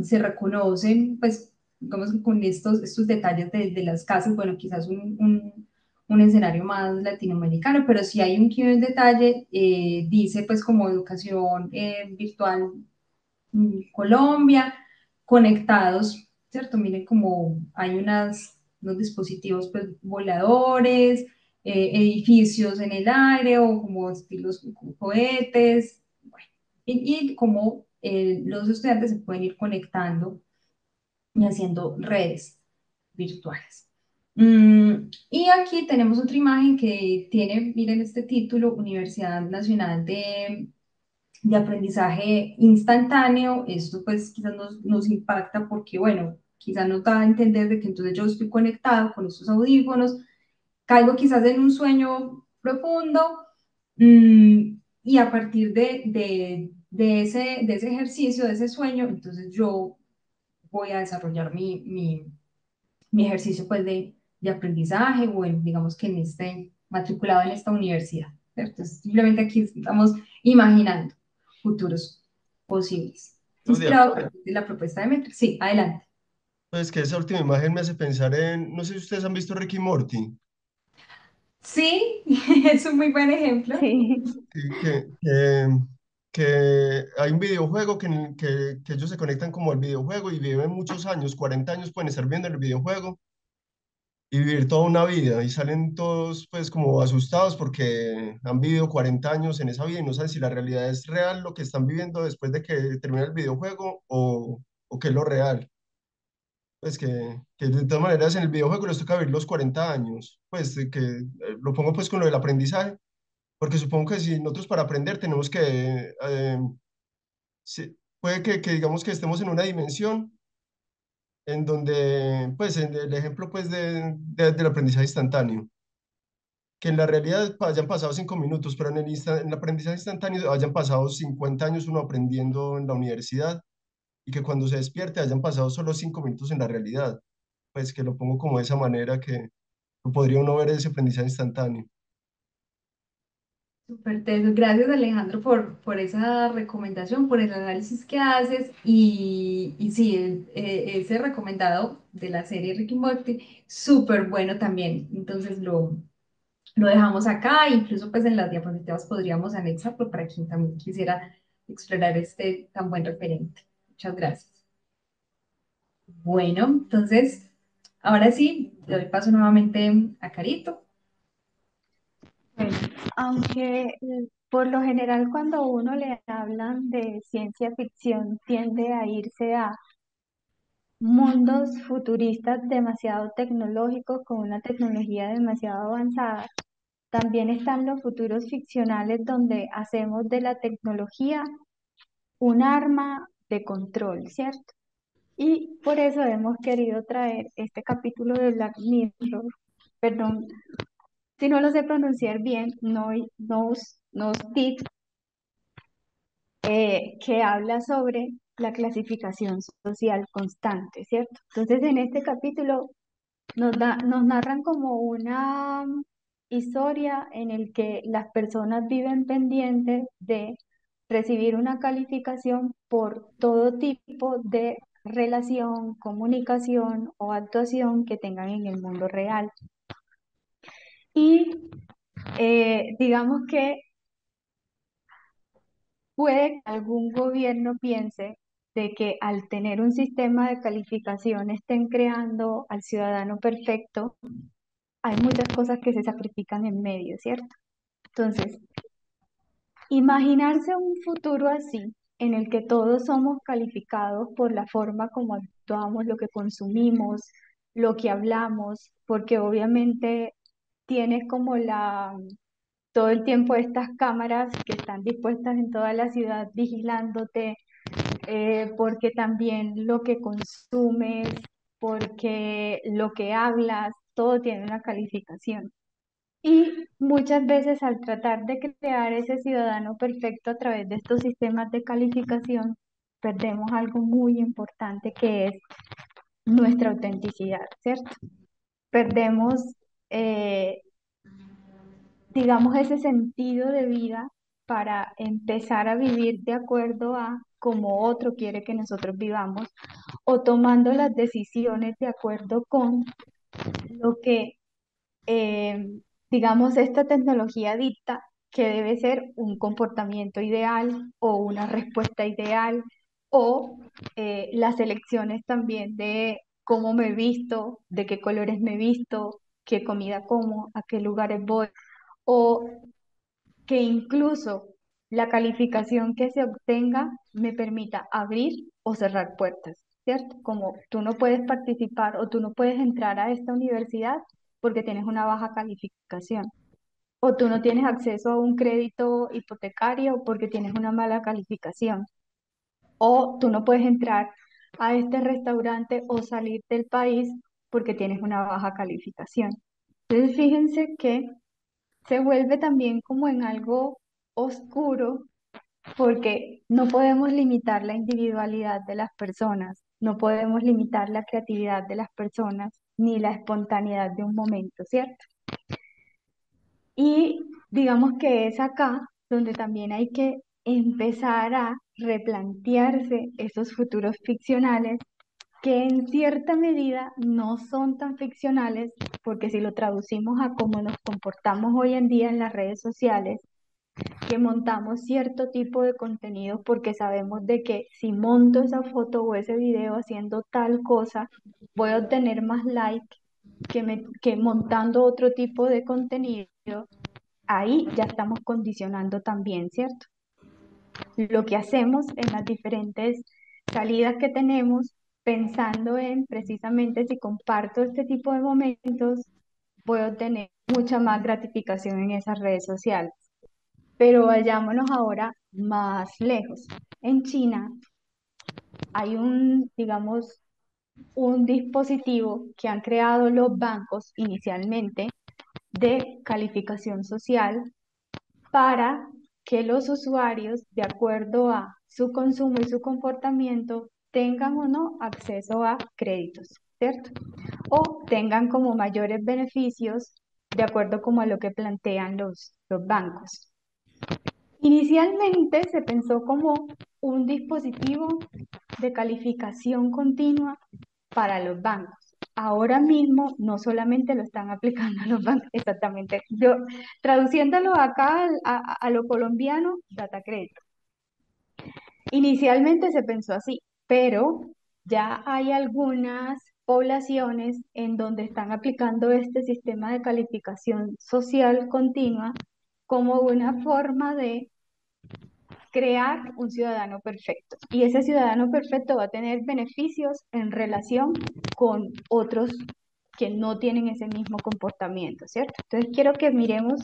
se reconocen, pues digamos que con estos detalles de las casas, bueno, quizás un escenario más latinoamericano, pero si hay un que en detalle, dice pues como educación virtual, Colombia, conectados, ¿cierto? Miren como hay unos dispositivos pues, voladores, edificios en el aire o como estilos cohetes, bueno, y cómo los estudiantes se pueden ir conectando y haciendo redes virtuales. Y aquí tenemos otra imagen que tiene, miren este título, Universidad Nacional de Aprendizaje Instantáneo. Esto pues quizás nos impacta porque, bueno, quizás nos da a entender de que entonces yo estoy conectado con estos audífonos, caigo quizás en un sueño profundo, y a partir de ese ejercicio, de ese sueño, entonces yo voy a desarrollar mi ejercicio pues de aprendizaje, o digamos que matriculado en esta universidad, ¿cierto? Entonces, simplemente aquí estamos imaginando futuros posibles. No, de Inspirado acuerdo. por la propuesta de Metro. Sí, adelante. Pues que esa última imagen me hace pensar en, no sé si ustedes han visto Ricky Morty, Sí, es un muy buen ejemplo. Sí, que, que, que, que hay un videojuego que ellos se conectan como al videojuego y viven muchos años, 40 años pueden estar viendo el videojuego y vivir toda una vida y salen todos pues como asustados porque han vivido 40 años en esa vida y no saben si la realidad es real lo que están viviendo después de que termina el videojuego o qué es lo real. Pues que de todas maneras en el videojuego les toca vivir los 40 años, pues lo pongo pues con lo del aprendizaje, porque supongo que si nosotros para aprender tenemos que, puede que digamos que estemos en una dimensión en donde, pues en el ejemplo pues del aprendizaje instantáneo, que en la realidad hayan pasado 5 minutos, pero en el aprendizaje instantáneo hayan pasado 50 años uno aprendiendo en la universidad y que cuando se despierte hayan pasado solo 5 minutos en la realidad. Pues que lo pongo como de esa manera que podría uno ver ese aprendizaje instantáneo. Súper teso. Gracias, Alejandro, por esa recomendación, por el análisis que haces. Y sí, ese recomendado de la serie Ricky Morty, súper bueno también. Entonces lo dejamos acá, incluso pues en las diapositivas podríamos anexarlo para quien también quisiera explorar este tan buen referente. Muchas gracias. Bueno, entonces, ahora sí, le doy paso nuevamente a Carito. bueno, aunque por lo general cuando uno le hablan de ciencia ficción tiende a irse a mundos futuristas demasiado tecnológicos con una tecnología demasiado avanzada. También están los futuros ficcionales donde hacemos de la tecnología un arma de control, ¿cierto? Y por eso hemos querido traer este capítulo de Black Mirror, perdón, si no lo sé pronunciar bien, Gnostic, que habla sobre la clasificación social constante, ¿cierto? Entonces, en este capítulo nos narran como una historia en el que las personas viven pendientes de recibir una calificación por todo tipo de relación, comunicación o actuación que tengan en el mundo real. Y digamos que puede que algún gobierno piense de que al tener un sistema de calificación estén creando al ciudadano perfecto. Hay muchas cosas que se sacrifican en medio, ¿cierto? Entonces, imaginarse un futuro así, en el que todos somos calificados por la forma como actuamos, lo que consumimos, lo que hablamos, porque obviamente tienes como todo el tiempo estas cámaras que están dispuestas en toda la ciudad vigilándote, porque también lo que consumes, porque lo que hablas. todo tiene una calificación. Y muchas veces al tratar de crear ese ciudadano perfecto a través de estos sistemas de calificación, perdemos algo muy importante que es nuestra autenticidad, ¿cierto? Perdemos, eh, digamos, ese sentido de vida para empezar a vivir de acuerdo a como otro quiere que nosotros vivamos o tomando las decisiones de acuerdo con lo que, eh, digamos, esta tecnología dicta que debe ser un comportamiento ideal o una respuesta ideal o las elecciones también de cómo me visto, de qué colores me visto, qué comida como, a qué lugares voy o que incluso la calificación que se obtenga me permita abrir o cerrar puertas, ¿cierto? Como tú no puedes participar o tú no puedes entrar a esta universidad porque tienes una baja calificación, o tú no tienes acceso a un crédito hipotecario porque tienes una mala calificación, o tú no puedes entrar a este restaurante o salir del país porque tienes una baja calificación. Entonces, fíjense que se vuelve también como en algo oscuro porque no podemos limitar la individualidad de las personas, no podemos limitar la creatividad de las personas ni la espontaneidad de un momento, ¿cierto? Y digamos que es acá donde también hay que empezar a replantearse esos futuros ficcionales que en cierta medida no son tan ficcionales, porque si lo traducimos a cómo nos comportamos hoy en día en las redes sociales, que montamos cierto tipo de contenido porque sabemos de que si monto esa foto o ese video haciendo tal cosa, voy a obtener más like que montando otro tipo de contenido. Ahí ya estamos condicionando también, ¿cierto? Lo que hacemos en las diferentes salidas que tenemos, pensando en precisamente si comparto este tipo de momentos, voy a obtener mucha más gratificación en esas redes sociales. Pero vayámonos ahora más lejos. En China hay un, digamos, un dispositivo que han creado los bancos inicialmente de calificación social para que los usuarios, de acuerdo a su consumo y su comportamiento, tengan o no acceso a créditos, ¿cierto? O tengan como mayores beneficios de acuerdo como a lo que plantean los bancos. Inicialmente se pensó como un dispositivo de calificación continua para los bancos. Ahora mismo no solamente lo están aplicando a los bancos, exactamente. Yo traduciéndolo acá a lo colombiano, data crédito. Inicialmente se pensó así, pero ya hay algunas poblaciones en donde están aplicando este sistema de calificación social continua como una forma de crear un ciudadano perfecto. Y ese ciudadano perfecto va a tener beneficios en relación con otros que no tienen ese mismo comportamiento, ¿cierto? Entonces quiero que miremos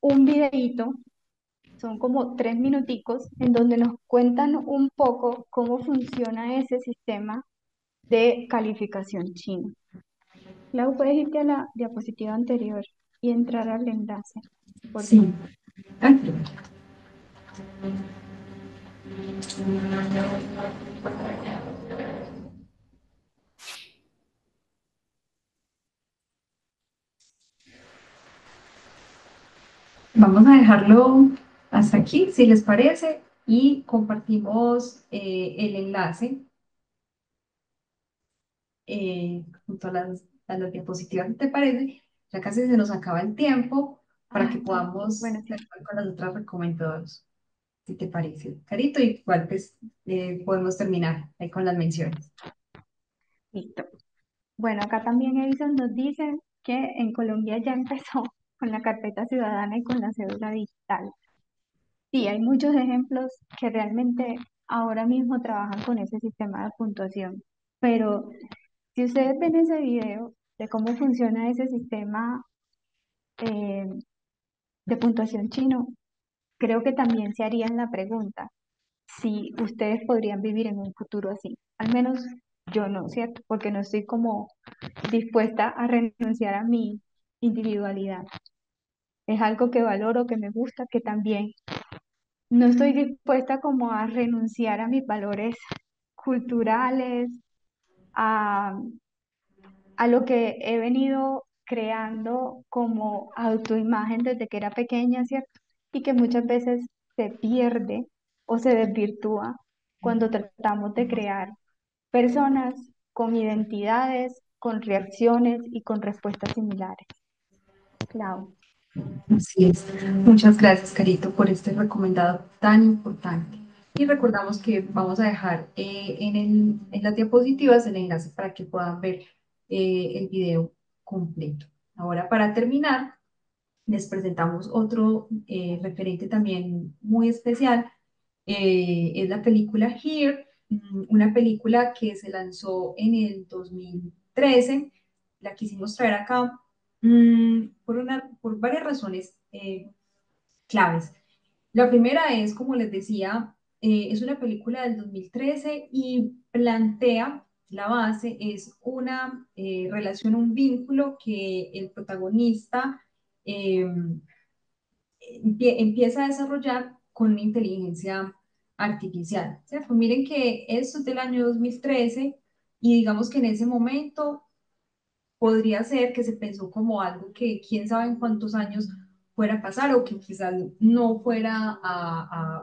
un videíto, son como 3 minuticos, en donde nos cuentan un poco cómo funciona ese sistema de calificación chino. Clau, puedes irte a la diapositiva anterior y entrar al enlace, por Sí. favor. Ah, vamos a dejarlo hasta aquí, si les parece, y compartimos el enlace junto a las diapositivas, ¿te parece? Ya casi se nos acaba el tiempo para que Ah, sí. podamos Bueno, sí. continuar con las otras recomendados, si te parece, Carito, y igual pues podemos terminar ahí con las menciones. Listo. Bueno, acá también Edison nos dice que en Colombia ya empezó con la carpeta ciudadana y con la cédula digital. Sí, hay muchos ejemplos que realmente ahora mismo trabajan con ese sistema de puntuación, pero si ustedes ven ese video de cómo funciona ese sistema eh, de puntuación chino, creo que también se harían la pregunta si ustedes podrían vivir en un futuro así. Al menos yo no, ¿cierto? Porque no estoy como dispuesta a renunciar a mi individualidad. Es algo que valoro, que me gusta, que también no estoy dispuesta como a renunciar a mis valores culturales, a, a lo que he venido creando como autoimagen desde que era pequeña, ¿cierto? Y que muchas veces se pierde o se desvirtúa cuando tratamos de crear personas con identidades, con reacciones y con respuestas similares. Clau. Así es. Muchas gracias, Carito, por este recomendado tan importante. Y recordamos que vamos a dejar en las diapositivas el enlace para que puedan ver el video completo. Ahora, para terminar, les presentamos otro referente también muy especial. Es la película Here, una película que se lanzó en el 2013. La quisimos traer acá por varias razones claves. La primera es, como les decía, es una película del 2013 y plantea la base, es una relación, un vínculo que el protagonista eh, empieza a desarrollar con una inteligencia artificial, ¿cierto? Miren que esto es del año 2013 y digamos que en ese momento podría ser que se pensó como algo que quién sabe en cuántos años fuera a pasar o que quizás no fuera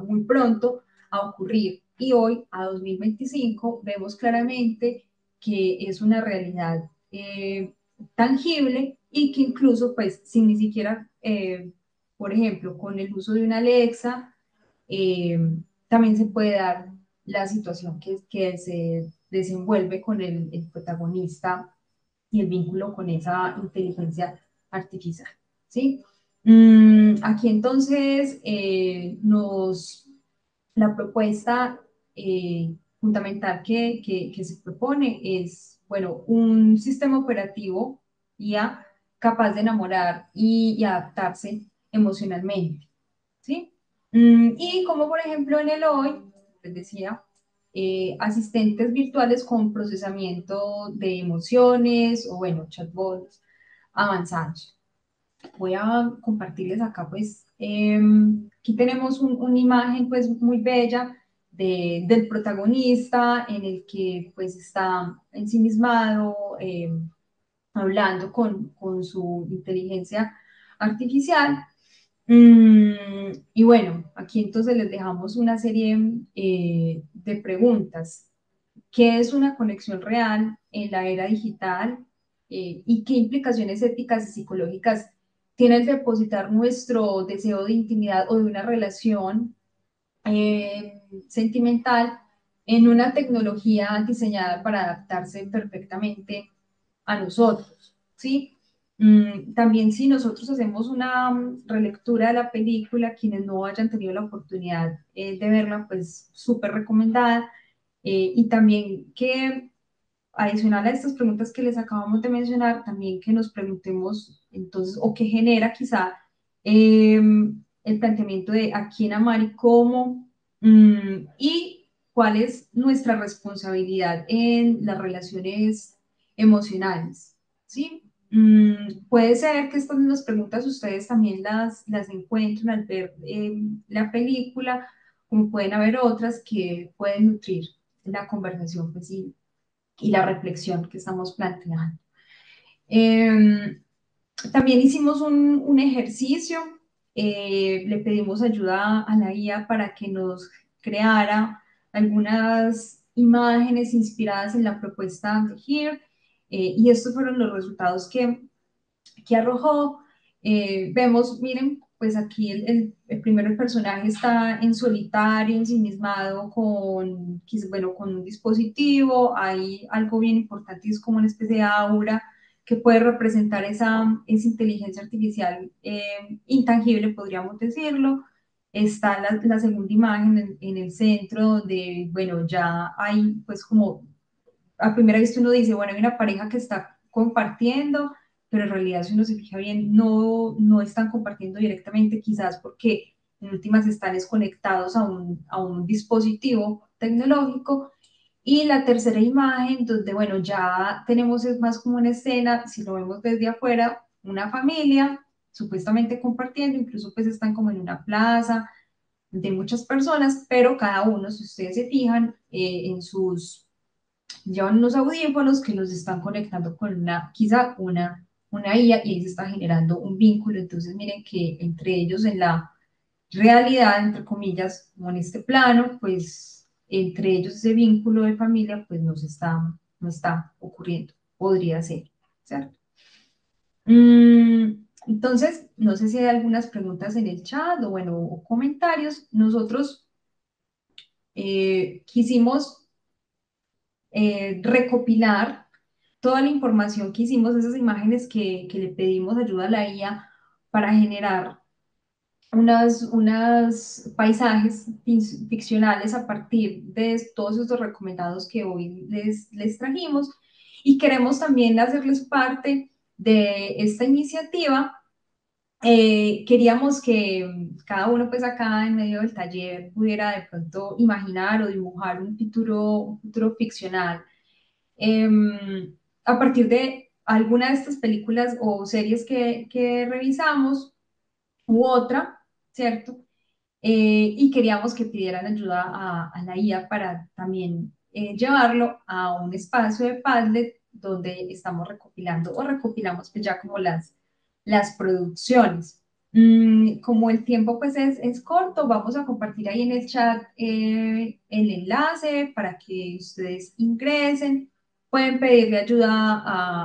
muy pronto a ocurrir. Y hoy, a 2025, vemos claramente que es una realidad tangible y que incluso, pues, sin ni siquiera, por ejemplo, con el uso de una Alexa, eh, también se puede dar la situación que se desenvuelve con el protagonista y el vínculo con esa inteligencia artificial, ¿sí? Aquí entonces la propuesta fundamental que se propone es, bueno, un sistema operativo ya capaz de enamorar y adaptarse emocionalmente, ¿sí? Y como por ejemplo en el hoy, les decía, asistentes virtuales con procesamiento de emociones o bueno, chatbots avanzados. Voy a compartirles acá pues, aquí tenemos una imagen pues muy bella del protagonista en el que pues está ensimismado, hablando con su inteligencia artificial. Y bueno, aquí entonces les dejamos una serie de preguntas. ¿Qué es una conexión real en la era digital? ¿Y qué implicaciones éticas y psicológicas tiene el depositar nuestro deseo de intimidad o de una relación sentimental en una tecnología diseñada para adaptarse perfectamente a nosotros? ¿Sí? También si nosotros hacemos una relectura de la película, quienes no hayan tenido la oportunidad de verla, pues súper recomendada. Y también que adicional a estas preguntas que les acabamos de mencionar, también que nos preguntemos entonces, o qué genera quizá el planteamiento de a quién amar y cómo, y cuál es nuestra responsabilidad en las relaciones emocionales, ¿sí? Puede ser que estas mismas preguntas ustedes también las encuentren al ver la película, como pueden haber otras que pueden nutrir la conversación, pues, y la reflexión que estamos planteando. También hicimos un ejercicio, le pedimos ayuda a la IA para que nos creara algunas imágenes inspiradas en la propuesta de Here, y estos fueron los resultados que arrojó. Vemos, miren, pues aquí primero el personaje está en solitario, ensimismado bueno, con un dispositivo. Hay algo bien importante, es como una especie de aura que puede representar esa inteligencia artificial intangible, podríamos decirlo. Está la segunda imagen en el centro, donde, bueno, ya hay, pues como a primera vista uno dice, bueno, hay una pareja que está compartiendo, pero en realidad si uno se fija bien, no están compartiendo directamente, quizás porque en últimas están desconectados a un dispositivo tecnológico. Y la tercera imagen, donde, bueno, ya tenemos, es más como una escena, si lo vemos desde afuera, una familia supuestamente compartiendo, incluso pues están como en una plaza de muchas personas, pero cada uno, si ustedes se fijan, llevan unos audífonos que los están conectando con quizá una IA y ahí se está generando un vínculo. Entonces, miren que entre ellos en la realidad, entre comillas, como en este plano, pues entre ellos ese vínculo de familia, pues no está ocurriendo. Podría ser, ¿cierto? Entonces, no sé si hay algunas preguntas en el chat o bueno, o comentarios. Nosotros quisimos recopilar toda la información que hicimos, esas imágenes que le pedimos ayuda a la IA para generar unas paisajes ficcionales a partir de todos estos recomendados que hoy les trajimos. Y queremos también hacerles parte de esta iniciativa. Queríamos que cada uno pues acá en medio del taller pudiera de pronto imaginar o dibujar un futuro ficcional a partir de alguna de estas películas o series que revisamos u otra, ¿cierto? Y queríamos que pidieran ayuda a la IA para también llevarlo a un espacio de Padlet donde estamos recopilando o recopilamos pues ya como las producciones. Como el tiempo pues es corto, vamos a compartir ahí en el chat el enlace para que ustedes ingresen. Pueden pedirle ayuda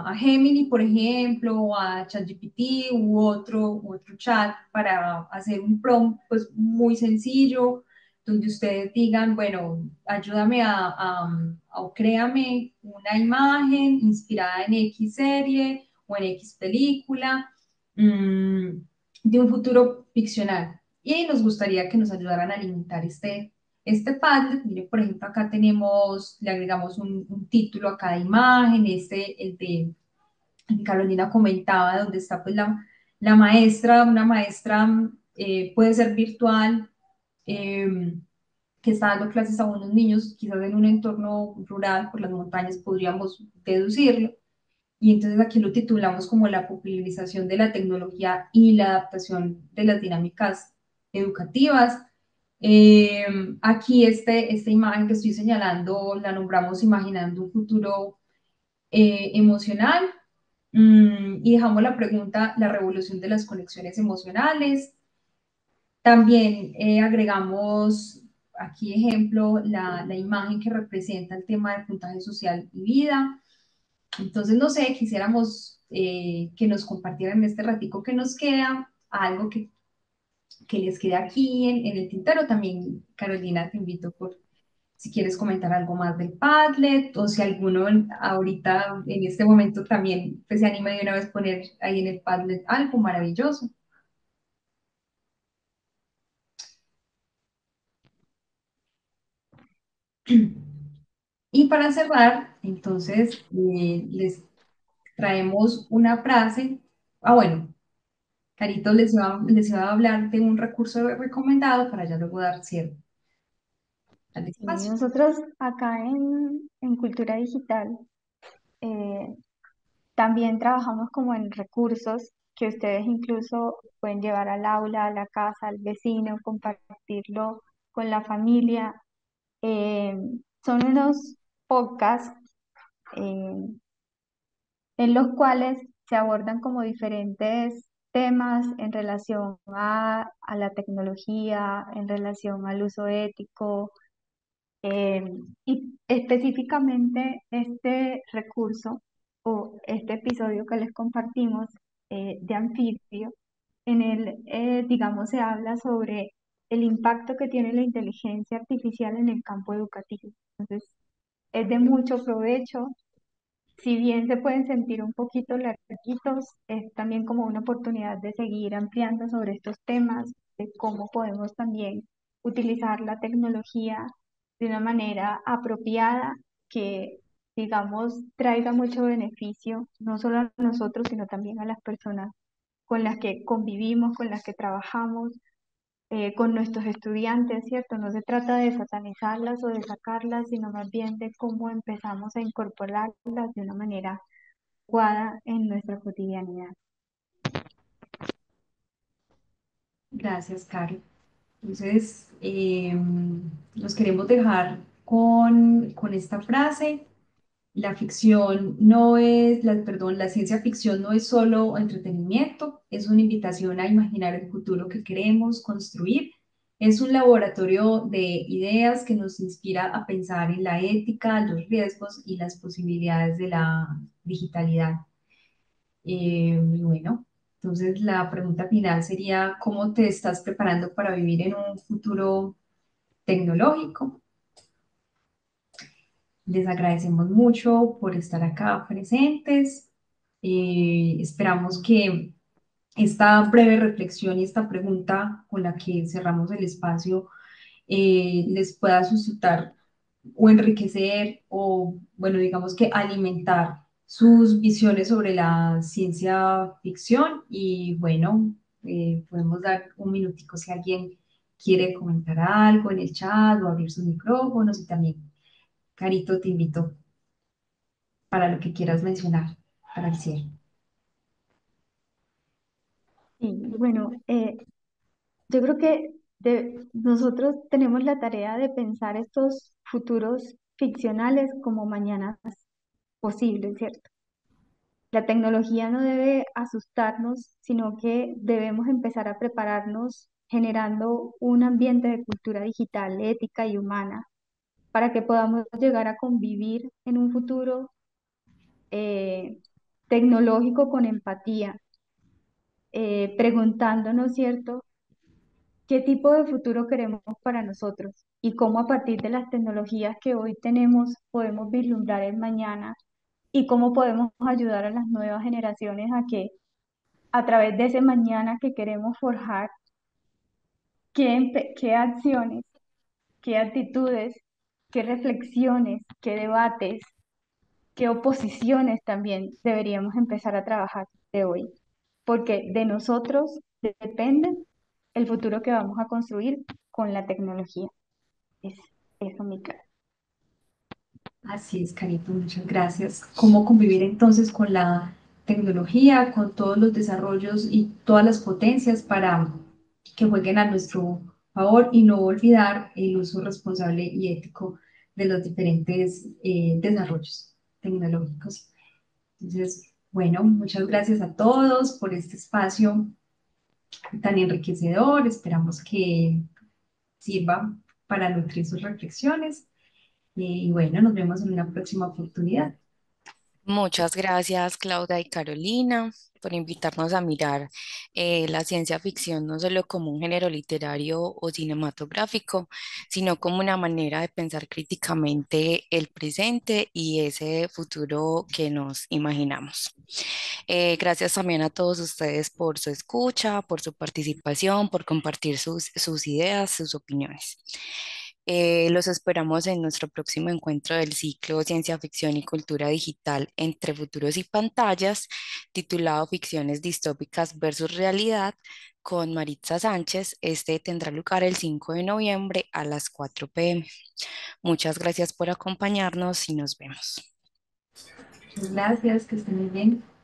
a Gemini, por ejemplo, o a ChatGPT u otro chat para hacer un prompt pues, muy sencillo, donde ustedes digan, bueno, ayúdame o créame una imagen inspirada en X serie o en X película mm, de un futuro ficcional. Y nos gustaría que nos ayudaran a alimentar este Padlet. Mire, por ejemplo, acá tenemos, le agregamos un título a cada imagen, el de Carolina comentaba, donde está pues la maestra, una maestra puede ser virtual, eh, que está dando clases a unos niños, quizás en un entorno rural, por las montañas, podríamos deducirlo. Y entonces aquí lo titulamos como la popularización de la tecnología y la adaptación de las dinámicas educativas. Eh, Aquí esta imagen que estoy señalando la nombramos Imaginando un futuro emocional. Y dejamos la pregunta, la revolución de las conexiones emocionales. También agregamos aquí ejemplo la imagen que representa el tema del puntaje social y vida. Entonces, no sé, quisiéramos que nos compartieran este ratico que nos queda, algo que les quede aquí en el tintero. También, Carolina, te invito por si quieres comentar algo más del Padlet o si alguno ahorita, en este momento, también pues, se anima de una vez poner ahí en el Padlet algo maravilloso. Y para cerrar, entonces, les traemos una frase. Ah, bueno, Carito les iba a hablar de un recurso recomendado para ya luego dar cierre al Y espacio. nosotros acá en Cultura Digital eh, también trabajamos como en recursos que ustedes incluso pueden llevar al aula, a la casa, al vecino, compartirlo con la familia. Eh, Son unos podcasts eh, en los cuales se abordan como diferentes temas en relación a la tecnología, en relación al uso ético, eh, y específicamente este recurso o este episodio que les compartimos de Anfibio, en el, digamos, se habla sobre el impacto que tiene la inteligencia artificial en el campo educativo. Entonces, es de mucho provecho. Si bien se pueden sentir un poquito larguitos, es también como una oportunidad de seguir ampliando sobre estos temas, de cómo podemos también utilizar la tecnología de una manera apropiada que, digamos, traiga mucho beneficio, no solo a nosotros, sino también a las personas con las que convivimos, con las que trabajamos. con nuestros estudiantes, ¿cierto? No se trata de satanizarlas o de sacarlas, sino más bien de cómo empezamos a incorporarlas de una manera adecuada en nuestra cotidianidad. Gracias, Caro. Entonces, los queremos dejar con esta frase. La ficción no es, perdón, la ciencia ficción no es solo entretenimiento, es una invitación a imaginar el futuro que queremos construir. Es un laboratorio de ideas que nos inspira a pensar en la ética, los riesgos y las posibilidades de la digitalidad. Y bueno, entonces la pregunta final sería, ¿cómo te estás preparando para vivir en un futuro tecnológico? Les agradecemos mucho por estar acá presentes. Esperamos que esta breve reflexión y esta pregunta con la que cerramos el espacio les pueda suscitar o enriquecer o, bueno, digamos que alimentar sus visiones sobre la ciencia ficción. Y bueno, podemos dar un minutico si alguien quiere comentar algo en el chat o abrir sus micrófonos y también, Carito, te invito para lo que quieras mencionar para el cierre. Y bueno, yo creo que nosotros tenemos la tarea de pensar estos futuros ficcionales como mañanas posibles, ¿cierto? La tecnología no debe asustarnos, sino que debemos empezar a prepararnos generando un ambiente de cultura digital, ética y humana para que podamos llegar a convivir en un futuro eh, tecnológico con empatía, preguntándonos, ¿cierto? ¿Qué tipo de futuro queremos para nosotros? Y cómo a partir de las tecnologías que hoy tenemos podemos vislumbrar el mañana y cómo podemos ayudar a las nuevas generaciones a que a través de ese mañana que queremos forjar, qué acciones, qué actitudes, qué reflexiones, qué debates, qué oposiciones también deberíamos empezar a trabajar de hoy, porque de nosotros depende el futuro que vamos a construir con la tecnología. Es eso, mi cara. Así es, Carito, muchas gracias. ¿Cómo convivir entonces con la tecnología, con todos los desarrollos y todas las potencias para que jueguen a nuestro favor y no olvidar el uso responsable y ético de los diferentes desarrollos tecnológicos? Entonces, bueno, muchas gracias a todos por este espacio tan enriquecedor. Esperamos que sirva para nutrir sus reflexiones. Y bueno, nos vemos en una próxima oportunidad. Muchas gracias, Claudia y Carolina, por invitarnos a mirar la ciencia ficción no solo como un género literario o cinematográfico, sino como una manera de pensar críticamente el presente y ese futuro que nos imaginamos. Gracias también a todos ustedes por su escucha, por su participación, por compartir sus ideas, sus opiniones. Los esperamos en nuestro próximo encuentro del ciclo Ciencia Ficción y Cultura Digital entre futuros y pantallas, titulado Ficciones distópicas versus realidad, con Maritza Sánchez. Este tendrá lugar el 5 de noviembre a las 4 p.m. Muchas gracias por acompañarnos y nos vemos. Muchas gracias, que estén muy bien.